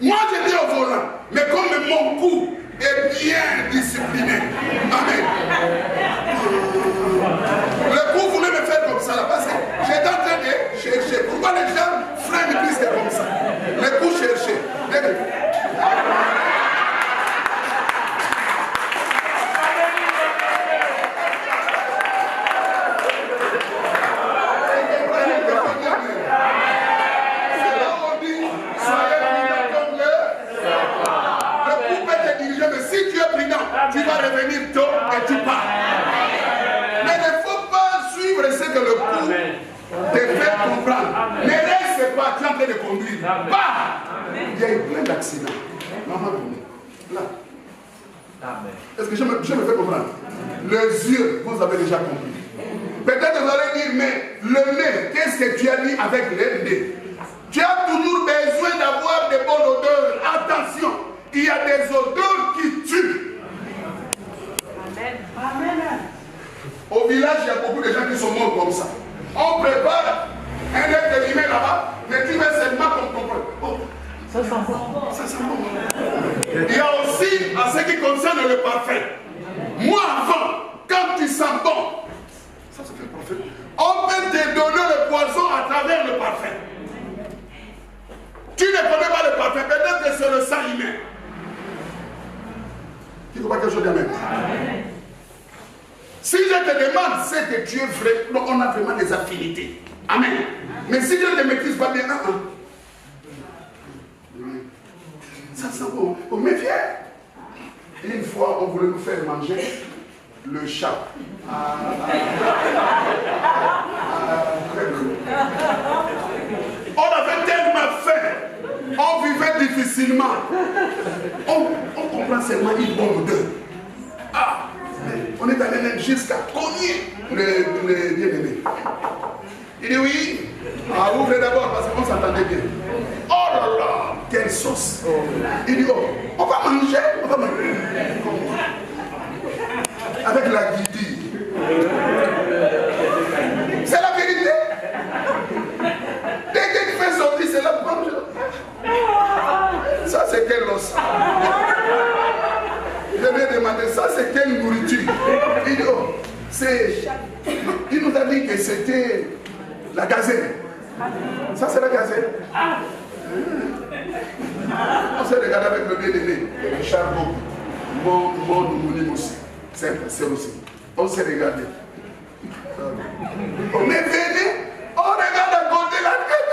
Moi, je dis au volant, mais comme mon cou est bien discipliné. Amen. Le cou voulait me faire comme ça là, parce que j'étais en train de chercher. Pourquoi les gens freinent plus que comme ça? Le cou cherchait. Tu vas revenir tôt et tu pars. Mais il ne faut pas suivre ce que le coup te fait comprendre. Mais reste pas, tu es en train de conduire. Pas. Il y a eu plein d'accidents. Maman, là. Est-ce que je me fais comprendre? Les yeux, vous avez déjà compris. Peut-être vous allez dire, mais le nez, qu'est-ce que tu as dit avec le nez? Tu as toujours besoin d'avoir de bonnes odeurs. Attention, il y a des odeurs qui tuent. Amen. Au village, il y a beaucoup de gens qui sont morts comme ça. On prépare un être humain là-bas, mais tu mets seulement comme comprendre. Oh, ça sent bon. Ça sent bon. Il y a aussi, en ce qui concerne le parfum. Moi, avant, quand tu sens bon, ça c'est le parfum. On peut te donner le poison à travers le parfum. Tu ne connais pas le parfum, peut-être que c'est le sang humain. Tu ne comprends pas quelque chose d'amen? Si je te demande, c'est que tu es vrai, donc on a vraiment des affinités. Amen. Mais si je ne te maîtrise pas bien, ça sent bon. Mais viens. Une fois, on voulait nous faire manger le chat. On avait tellement faim. On vivait difficilement. On comprend seulement une bonne odeur. On est allé même jusqu'à cogner le bien-aimé. Il dit oui. Ouvrez d'abord parce qu'on s'entendait bien. Oh là là, quelle sauce. Il dit oh, on va manger. Avec la guidille. C'est la vérité. Dès que tu fais sortir, c'est la manger. Ça c'est quel os? Je lui ai demandé ça, c'est quelle nourriture? Il dit, oh, c'est. Il nous a dit que c'était la gazelle. Ça, c'est la gazelle. On s'est regardé avec le bien-aimé, Richard Bob, mon nounou aussi. C'est aussi. On s'est regardé. On est venu, on regarde à côté la tête.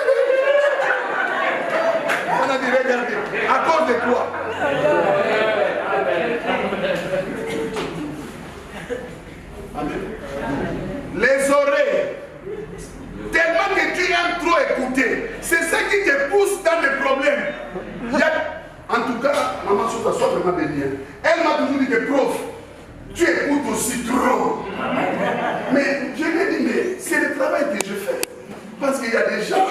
On a dit, regardez, à cause de quoi? Amen. Les oreilles, tellement que tu aimes trop écouter, c'est ce qui te pousse dans les problèmes. En tout cas, maman soit vraiment bénie. Elle m'a toujours dit que prof, tu écoutes aussi trop. Mais je lui ai dit, mais c'est le travail que je fais. Parce qu'il y a des gens,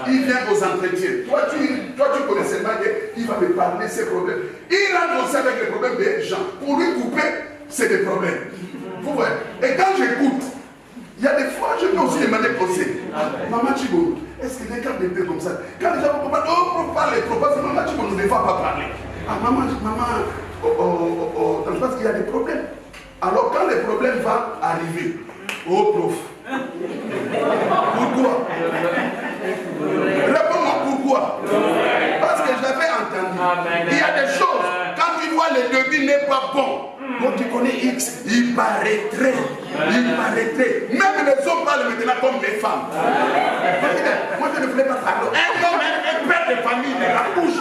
ils viennent aux entretiens. Toi, tu connais seulement qu'il va me parler de ses problèmes. Il rentre aussi avec les problèmes des gens. Pour lui couper, c'est des problèmes. Vous voyez? Et quand j'écoute, il y a des fois, je peux aussi demander conseil. Maman Chibo, est-ce que les cas d'été comme ça? Quand les gens vont parler, oh, parler, parce que maman Chibo ne va pas parler. Ah, maman, parce qu'il y a des problèmes. Alors, quand les problèmes vont arriver, oh, prof. Pourquoi? Réponds-moi pourquoi. Parce que je l'avais entendu. Il y a des choses, quand tu vois le début n'est pas bon, quand tu connais X, il paraîtrait. Même les hommes parlent maintenant comme les femmes. Moi je ne voulais pas parler. Un homme, un père de famille, de la bouche,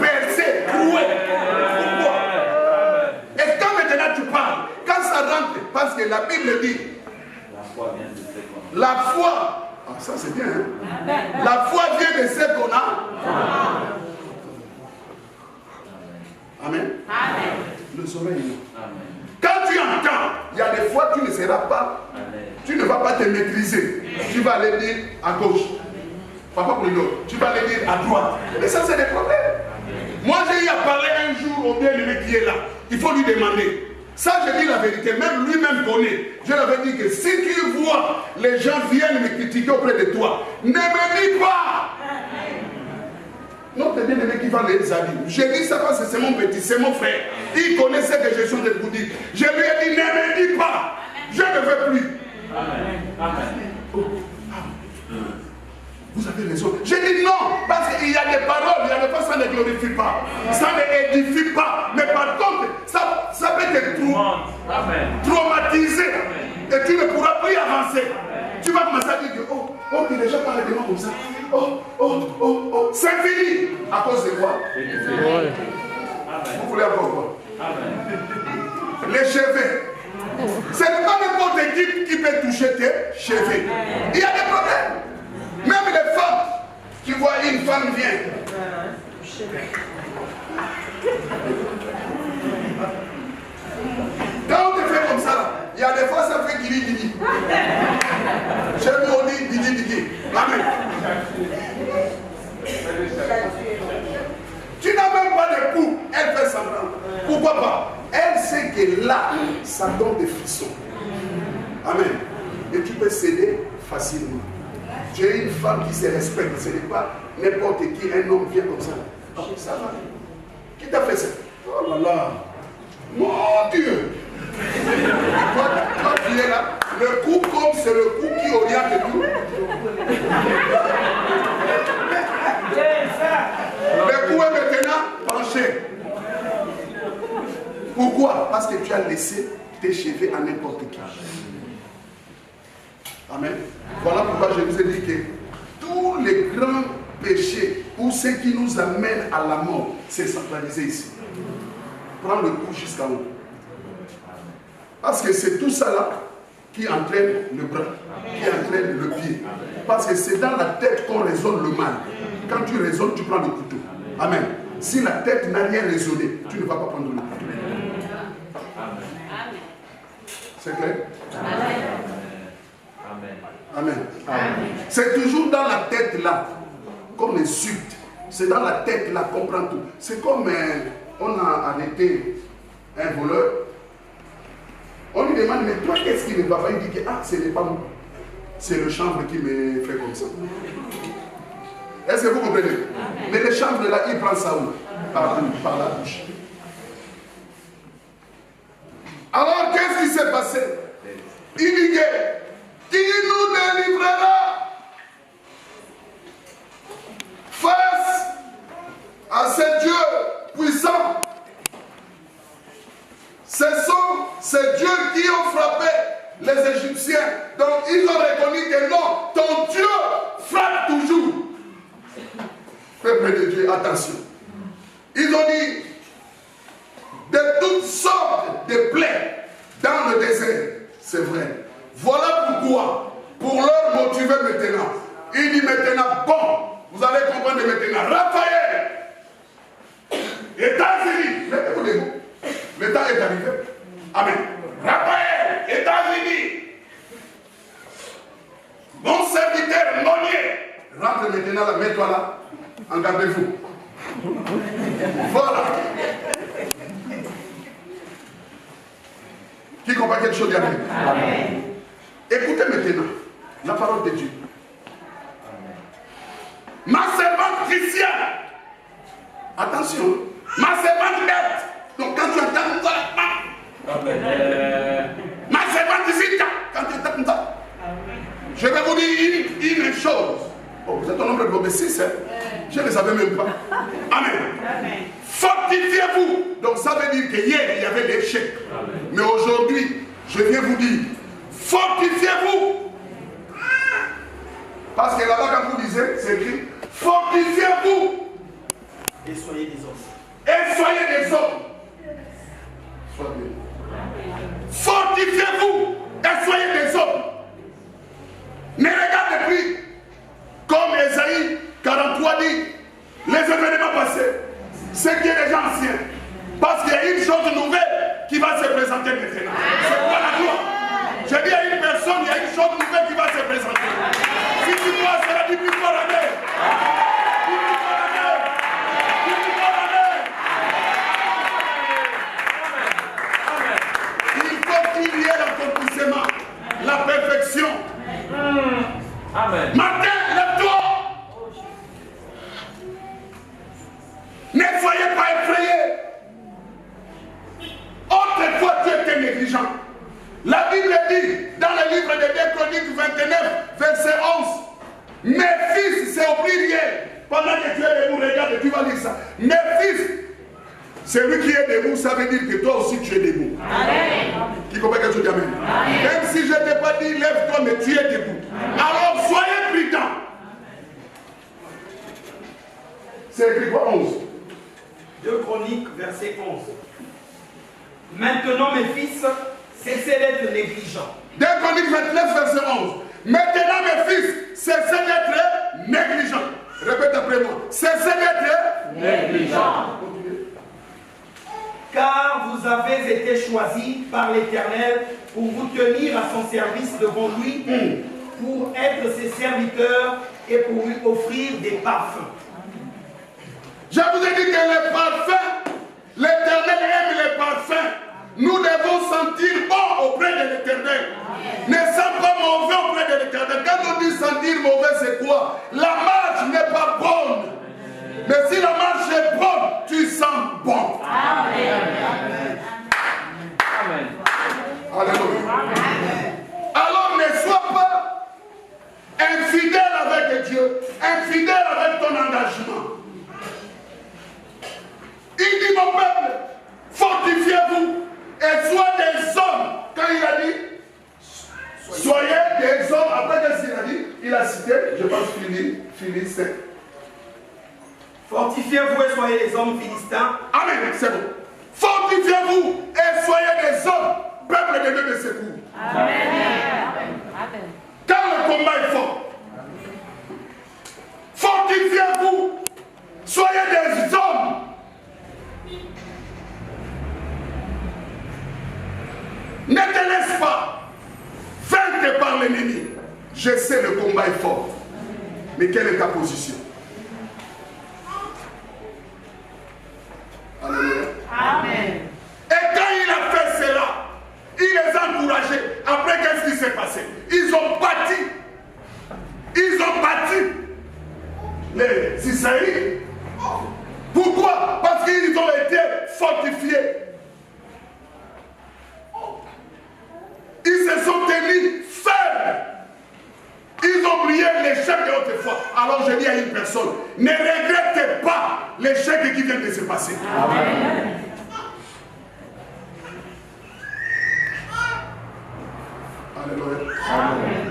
percé, troué. Pourquoi? Et quand maintenant tu parles, quand ça rentre, parce que la Bible dit, la foi, ça c'est bien, hein? La foi vient de ce qu'on a. Amen. Les oreilles. Quand tu entends, il y a des fois tu ne seras pas, tu ne vas pas te maîtriser. Tu vas aller dire à gauche. Papa pour tu vas aller dire à droite. Mais ça c'est des problèmes. Moi j'ai eu à parler un jour au bien-aimé qui est là. Il faut lui demander. Ça, je dis la vérité, même lui-même connaît. Je l'avais dit que si tu vois les gens viennent me critiquer auprès de toi, ne me pas les amis. J'ai dit ça parce que c'est mon petit, c'est mon frère. Il connaissait que je suis de vous dire. Je lui ai dit, ne me dis pas. Je ne veux plus. Amen. Amen. Oh. Vous avez raison. J'ai dit non, parce qu'il y a des paroles, il y a des fois ça ne glorifie pas. Ça ne édifie pas. Mais par contre, ça peut te traumatiser. Et tu ne pourras plus avancer. Tu vas commencer à dire que, oh, tu es déjà parlé de moi comme ça. Oh, c'est fini. À cause de quoi? Vous voulez encore quoi? Les cheveux. Ce n'est pas n'importe qui peut toucher tes cheveux. Il y a des problèmes. Même les femmes, tu vois une femme vient. Quand on te fait comme ça, il y a des fois ça fait guili. Chez nous on dit didi. Amen. Tu n'as même pas de pouls, elle fait semblant. Pourquoi pas? Elle sait que là, ça donne des frissons. Amen. Et tu peux céder facilement. J'ai une femme qui se respecte, ce n'est pas n'importe qui, un homme vient comme ça. Oh, ça va. Qui t'a fait ça? Oh là là. Mon Dieu. Toi, tu es là. Le coup comme c'est le coup qui oriente tout. Le coup est maintenant penché. Pourquoi? Parce que tu as laissé tes cheveux à n'importe qui. Amen. Voilà pourquoi je vous ai dit que tous les grands péchés ou ce qui nous amène à la mort, c'est centralisé ici. Prends le coup jusqu'à haut. Parce que c'est tout ça là qui entraîne le bras, qui entraîne le pied. Parce que c'est dans la tête qu'on raisonne le mal. Quand tu raisonnes, tu prends le couteau. Amen. Si la tête n'a rien raisonné, tu ne vas pas prendre le couteau. C'est clair? Amen. C'est toujours dans la tête là qu'on insulte. C'est dans la tête là qu'on prend tout. C'est comme on a arrêté un voleur. On lui demande, mais toi, qu'est-ce qui ne va pas? Il dit que ce n'est pas moi. C'est le chanvre qui me fait comme ça. Est-ce que vous comprenez? Mais le chanvre là, il prend ça où? Par la bouche. Alors, qu'est-ce qui s'est passé? Il dit que qui nous délivrera face à ce Dieu puissant? Ce sont ces dieux qui ont frappé les Égyptiens. Donc ils ont reconnu que non, ton Dieu frappe toujours. Peuple de Dieu, attention. Ils ont dit de toutes sortes de plaies dans le désert. C'est vrai. Voilà pourquoi, pour leur motiver maintenant, il dit maintenant, bon, vous allez comprendre maintenant, Raphaël, États-Unis, mettez-vous les mots, le temps est arrivé. Amen. Raphaël, États-Unis, mon serviteur, Monier, rentre maintenant là, mets-toi là, en gardez-vous. Voilà. Qui comprend quelque chose d'arrivé? Amen. Écoutez maintenant la parole de Dieu. Ma servante chrétienne, attention, ma servante bête. Donc quand tu entends ça, ma servante ici, quand tu entends ça, je vais vous dire une chose. Oh, vous êtes un nombre de obéissants, je ne le savais même pas. Amen. Fortifiez-vous. Donc ça veut dire que hier il y avait l'échec. Mais aujourd'hui, je viens vous dire, fortifiez-vous. Parce que là-bas, quand vous lisez, c'est écrit, fortifiez-vous. Et soyez des hommes. Et soyez des hommes. Soyez. Fortifiez-vous et soyez des hommes. Ne regardez plus comme Ésaïe 43 dit, les événements passés, ce qui est déjà ancien. Parce qu'il y a une chose nouvelle qui va se présenter maintenant. C'est quoi la gloire? Je dis à une personne, il y a une chose nouvelle qui va se présenter. Si tu crois, c'est la Bible pour la guerre. Il faut qu'il y ait l'accomplissement, la perfection. Amen. Martin, lève-toi. pendant que tu es debout, regarde, tu vas lire ça. Mes fils, celui qui est debout, ça veut dire que toi aussi tu es debout. Amen. Qui comprend quelque chose d'Amen? Même si je ne t'ai pas dit, lève-toi, mais tu es debout. Alors soyez prudents. C'est écrit quoi, 11? 2 Chroniques, verset 11. Maintenant, mes fils, cessez d'être négligents. 2 Chroniques 29, verset 11. Maintenant, mes fils, cessez d'être négligents. Répète après moi. Cessez d'être Négligents. Car vous avez été choisis par l'Éternel pour vous tenir à son service devant lui, pour être ses serviteurs et pour lui offrir des parfums. Je vous ai dit que les parfums, l'Éternel aime les parfums. Nous devons sentir bon auprès de l'Éternel. Ne sens pas mauvais auprès de l'Éternel. Quand on dit sentir mauvais, c'est quoi? La marche n'est pas bonne. Mais si la marche est bonne, tu sens bon. Amen. Amen. Alléluia. Alors ne sois pas infidèle avec Dieu, infidèle avec ton engagement. Il dit, mon peuple, fortifiez-vous et soyez des hommes. Quand il a dit, soyez des hommes, après qu'est-ce qu'il a dit? Il a cité, je pense, Philistins. Fortifiez-vous et soyez des hommes philistins. Amen, c'est bon. Fortifiez-vous et soyez des hommes, peuple de Dieu de secours. Amen. Amen. Quand le combat est fort, fortifiez-vous, soyez des hommes. Ne te laisse pas vaincre par l'ennemi. Je sais le combat est fort. Mais quelle est ta position? Alléluia. Amen. Et quand il a fait cela, il les a encouragés. Après, qu'est-ce qui s'est passé? Ils ont bâti. Ils ont bâti les Israélites. Pourquoi? Parce qu'ils ont été fortifiés. Ils se sont tenus fermes. Ils ont oublié l'échec de autrefois. Alors je dis à une personne, ne regrettez pas l'échec qui vient de se passer. Amen. Alléluia. Amen.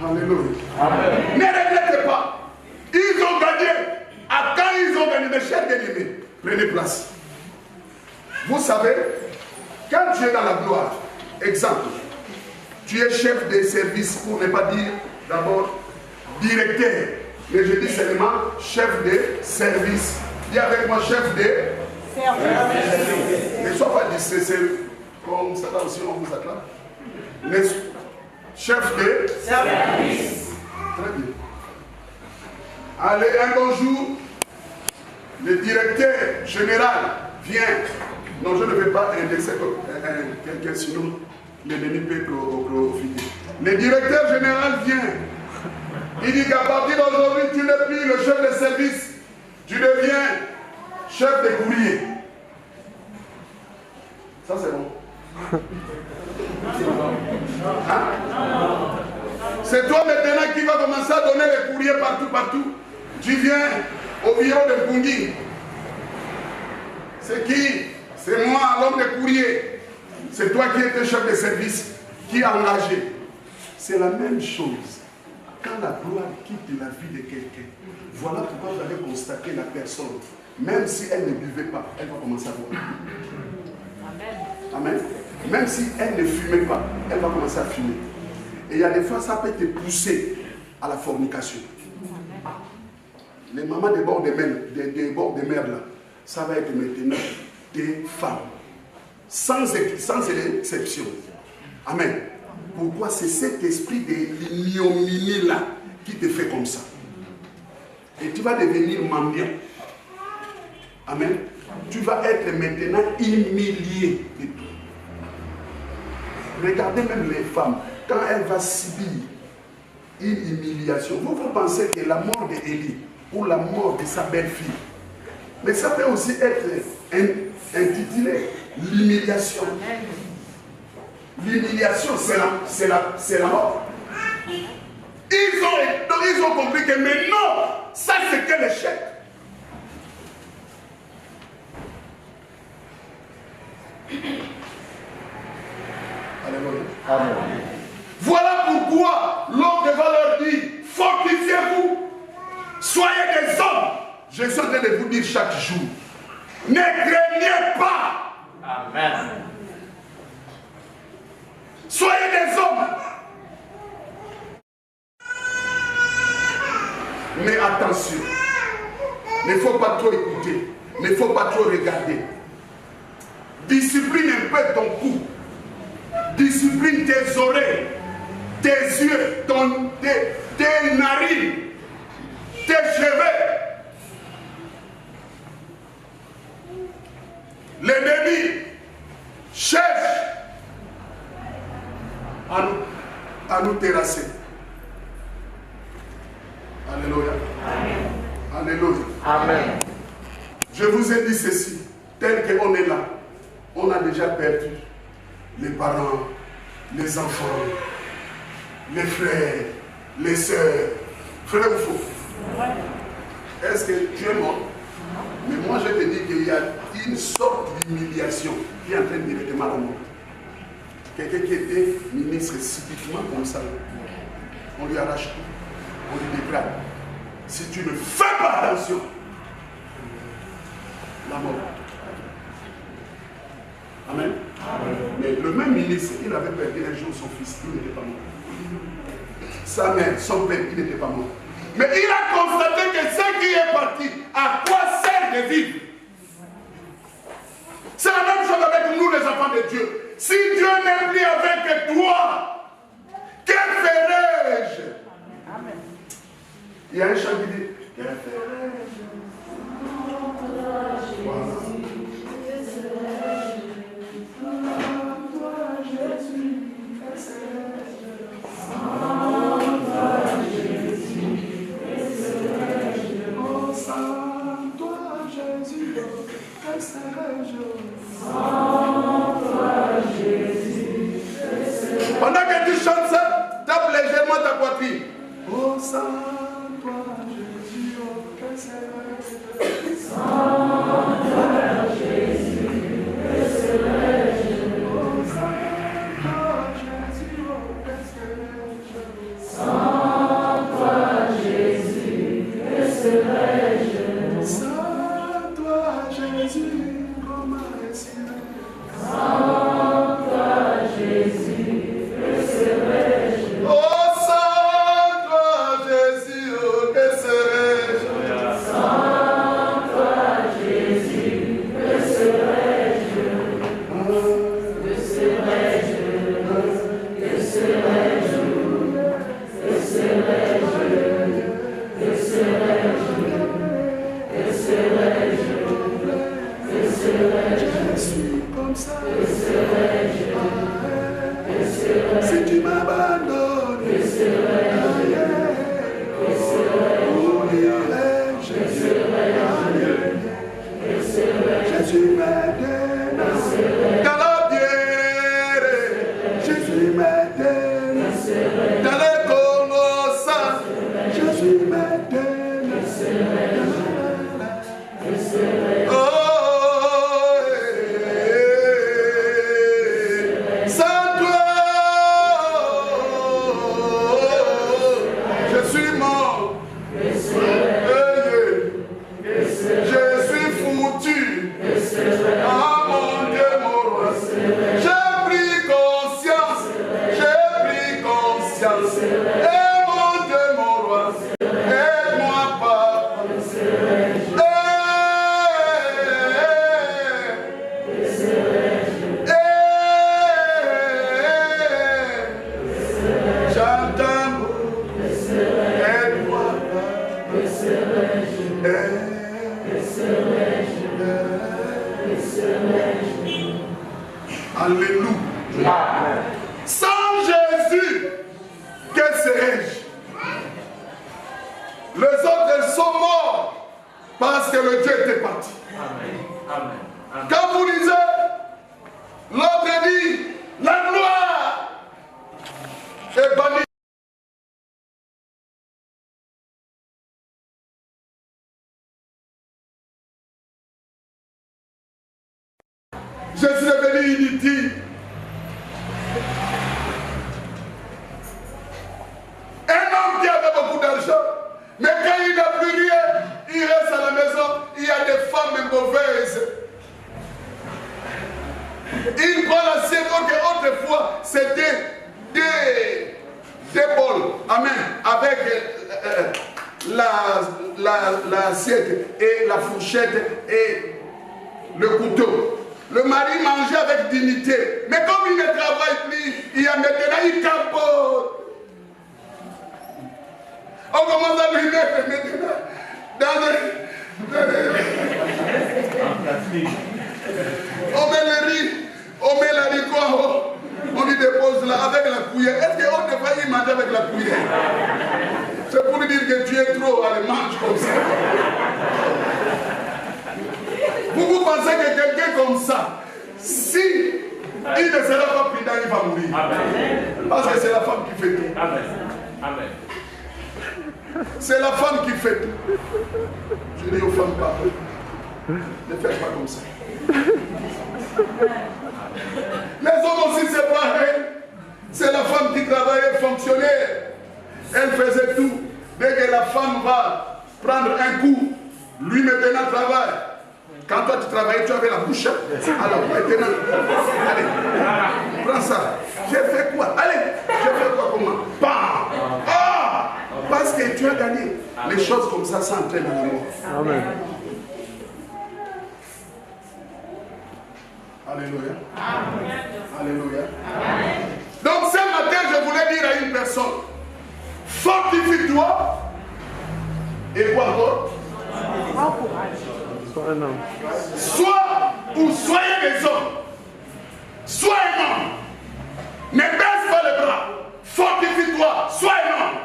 Alléluia. Amen. Ne regrettez pas. Ils ont gagné. À quand ils ont gagné, mes chers bien-aimés, prenez place. Vous savez, quand tu es dans la gloire, exemple, tu es chef de service, pour ne pas dire d'abord directeur, mais je dis seulement chef de service. Dis avec moi chef de service. Ne sois pas distressé, comme ça là aussi on vous acclame. Mais chef de service. Très bien. Allez, un bon jour, le directeur général vient. Non, je ne vais pas indexer quelqu'un, sinon l'ennemi peut profiter. Le directeur général vient. Il dit qu'à partir d'aujourd'hui, tu n'es plus le chef de service. Tu deviens chef de courrier. Ça, c'est bon. Hein? C'est toi maintenant qui vas commencer à donner les courriers partout. Tu viens au bureau de Pungi. C'est qui? C'est moi, l'homme de courrier. C'est toi qui étais chef de service, qui a engagé. C'est la même chose. Quand la gloire quitte la vie de quelqu'un, voilà pourquoi vous allez constater la personne. Même si elle ne buvait pas, elle va commencer à boire. Amen. Même si elle ne fumait pas, elle va commencer à fumer. Et il y a des fois, ça peut te pousser à la fornication. Les mamans des bords de mer, là, ça va être maintenant des femmes. Sans exception. Amen. Pourquoi? C'est cet esprit de l'ignominie là qui te fait comme ça. Et tu vas devenir mendiant. Amen. Tu vas être maintenant humilié de tout. Regardez même les femmes, quand elles vont subir une humiliation, vous pensez que la mort d'Élie ou la mort de sa belle-fille, mais ça peut aussi être intitulé l'humiliation. L'humiliation, c'est la mort. Ils ont ils ont compris que mais non, ça c'est que l'échec. Alléluia. Amen. Voilà pourquoi l'autre va leur dire, fortifiez-vous, soyez des hommes. Je suis en train de vous dire chaque jour, ne craignez pas. Amen. Soyez des hommes. Mais attention, il ne faut pas trop écouter, il ne faut pas trop regarder. Discipline un peu ton cou. Discipline tes oreilles, tes yeux, tes narines, tes cheveux. L'ennemi cherche à nous terrasser. Alléluia. Amen. Alléluia. Amen. Je vous ai dit ceci, tel qu'on est là, on a déjà perdu les parents, les enfants, les frères, les sœurs. Frère ou faux? Est-ce que tu es mort? Mais moi je te dis qu'il y a une sorte d'humiliation qui est en train de me mal au monde. Quelqu'un qui était ministre subitement comme ça, on lui arrache tout, on lui dégrade. Si tu ne fais pas attention, la mort. Amen. Amen. Mais le même ministre, il avait perdu un jour son fils, il n'était pas mort. Sa mère, son père, il n'était pas mort. Mais il a constaté que ce qui est parti, à quoi sert de vivre? C'est la même chose avec nous les enfants de Dieu. Si Dieu n'est plus avec toi, que ferai-je? Amen. Il y a un chant qui dit, que ferai-je? Voilà. Pendant que tu chantes ça, tape légèrement ta poitrine. Oh, sans toi, Jésus, oh, que serais-je? Sans toi, Jésus, que serais-je? Oh, sans toi, Jésus, oh, que serais-je? Sans toi, Jésus, que serais-je? Sans toi, Jésus, comment est-ce? Sans toi, Jésus. Oh, sans toi, Jésus, oh, que serais-je? Sans toi, Jésus, que serais-je? Que serais-je? Que serais-je? Que serais-je? Que serais-je? Que serais-je? Que serais-je? Je suis comme ça. Que serais-je? Si tu m'abandonnes, que serais-je? Que serais-je? Où irais-je? Que serais-je? Que serais-je? Jésus m'aide dans la bière. Jésus m'aide dans les colosses. Jésus m'aide dans la... Ah mon Dieu, mon roi, j'ai pris conscience, et mon Dieu, mon roi, aide-moi pas. J'entends, aide-moi pas. Alléluia. Sans Jésus, que serais-je? Les autres, ils sont morts parce que le Dieu était parti. Amen. Amen. Quand vous lisez, l'autre dit, la gloire est bannie. Je suis devenu inutile. Un homme qui avait beaucoup d'argent, mais quand il n'a plus rien, il reste à la maison, il y a des femmes mauvaises. Il prend l'assiette, autrefois, c'était des bols, amen, avec l'assiette et la fourchette et le couteau. Le mari mangeait avec dignité, mais comme il ne travaille plus, il y a maintenant, il capote. On commence à lui mettre maintenant on met le riz, on met l'haricot, on lui dépose là avec la cuillère. Est-ce qu'on devrait y manger avec la cuillère? C'est pour lui dire que tu es trop, allez, mange comme ça. Vous pensez que quelqu'un comme ça, si il ne sera pas prudent, il va mourir. Amen. Parce que c'est la femme qui fait tout. Amen. Amen. C'est la femme qui fait tout. Je dis aux femmes, pas. Ne faites pas comme ça. Les hommes aussi, c'est pareil. C'est la femme qui travaillait fonctionnaire. Elle faisait tout. Dès que la femme va prendre un coup, lui maintenant travaille. Quand toi tu travaillais, tu avais la bouche. Alors maintenant, allez, prends ça. J'ai fait quoi? Allez, j'ai fait quoi? Comment? Bam! Ah! Parce que tu as gagné. Les choses comme ça s'entraînent dans la mort. Amen. Alléluia. Alléluia. Donc ce matin, je voulais dire à une personne, fortifie-toi. Et quoi d'autre? Sois un homme. Sois ou soyez des hommes. Sois un homme. Ne baisse pas les bras. Fortifie-toi. Sois un homme.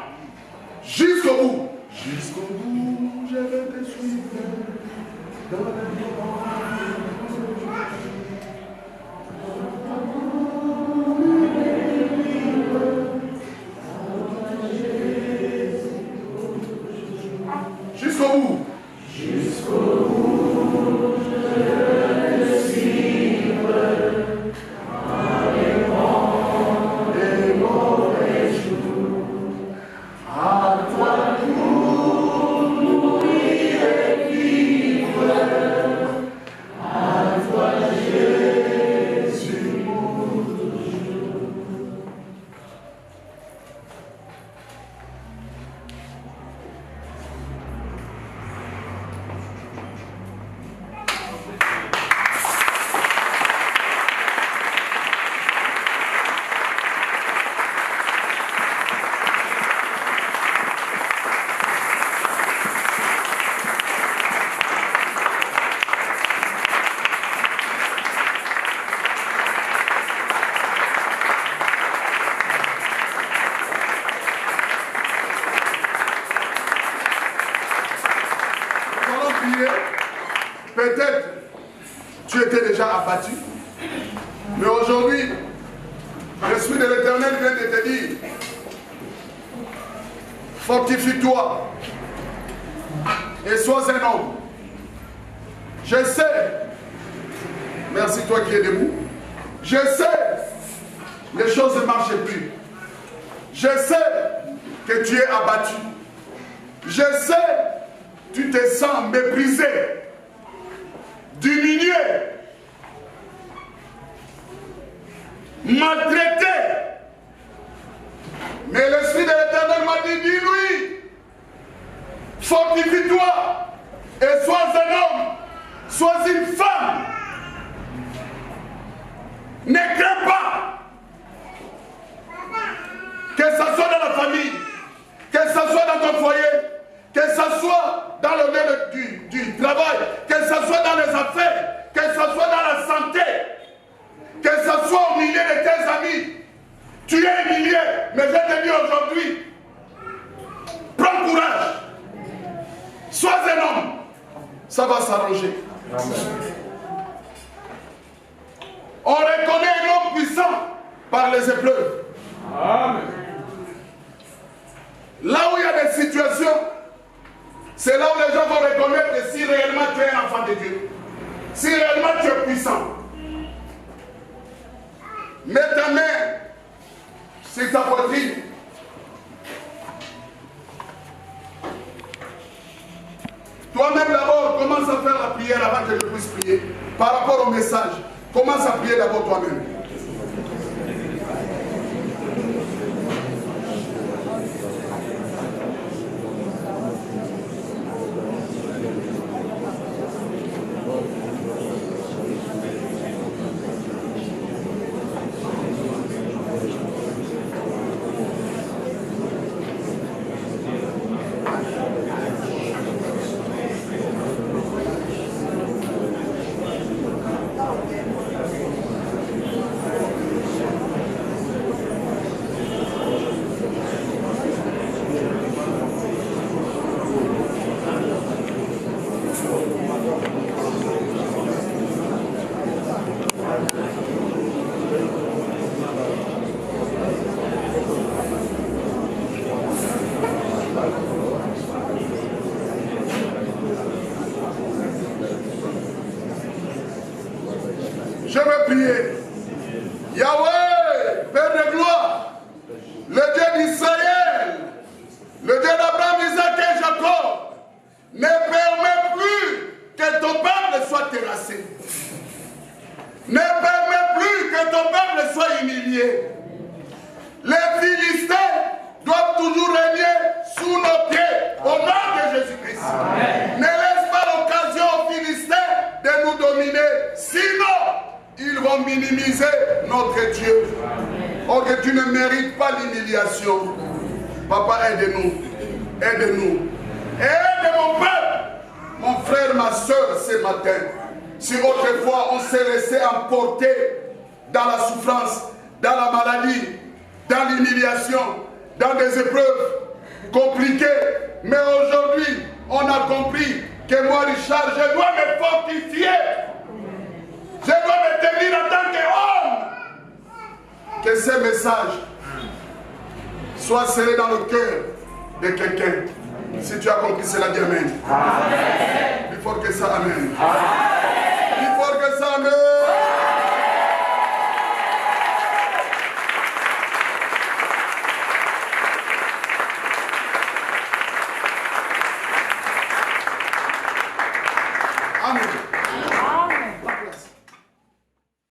Jusqu'au bout. Jusqu'au bout, je vais te suivre. Dans la jusqu'au bout. Jusqu'au bout, je vais te suivre. Avec des mauvais jours. À toi tout mourir et vivre. À toi Jésus pour toujours. Peut-être tu étais déjà abattu, mais aujourd'hui, l'Esprit de l'Éternel vient de te dire, fortifie-toi et sois un homme. Je sais, merci toi qui es debout, je sais, les choses ne marchent plus. Je sais que tu es abattu. Je sais, tu te sens méprisé, diminué, maltraité. Mais l'Esprit de l'Éternel m'a dit, dis-lui, fortifie-toi et sois un homme, sois une femme. Ne crains pas. Que ce soit dans la famille, que ce soit dans ton foyer, que ce soit dans le milieu du travail, que ce soit dans les affaires, que ce soit dans la santé, que ce soit au milieu de tes amis. Tu es humilié, mais je te dis aujourd'hui, prends courage, sois un homme, ça va s'arranger. On reconnaît un homme puissant par les épreuves. Amen. Là où il y a des situations, c'est là où les gens vont reconnaître si réellement tu es un enfant de Dieu. Si réellement tu es puissant. Mets ta main sur ta poitrine. Toi-même d'abord, commence à faire la prière avant que je puisse prier. Par rapport au message, commence à prier d'abord toi-même. Je vais prier. Yahweh, Père de gloire, le Dieu d'Israël, le Dieu d'Abraham, Isaac et Jacob, ne permet plus que ton peuple soit terrassé. Ne permet plus que ton peuple soit humilié. Les Philistins doivent toujours régner sous nos pieds, au nom de Jésus-Christ. Ne laisse pas l'occasion aux Philistins de nous dominer, sinon ils vont minimiser notre Dieu. Or que tu ne mérites pas l'humiliation. Papa, aide-nous. Aide-nous. Aide mon peuple, mon frère, ma soeur, ce matin. Si autrefois on s'est laissé emporter dans la souffrance, dans la maladie, dans l'humiliation, dans des épreuves compliquées, mais aujourd'hui, on a compris que moi, Richard, je dois me fortifier. Je dois me tenir en tant qu'homme. Que ces messages soient scellés dans le cœur de quelqu'un. Si tu as compris cela, dis Amen. Plus fort que ça, Amen.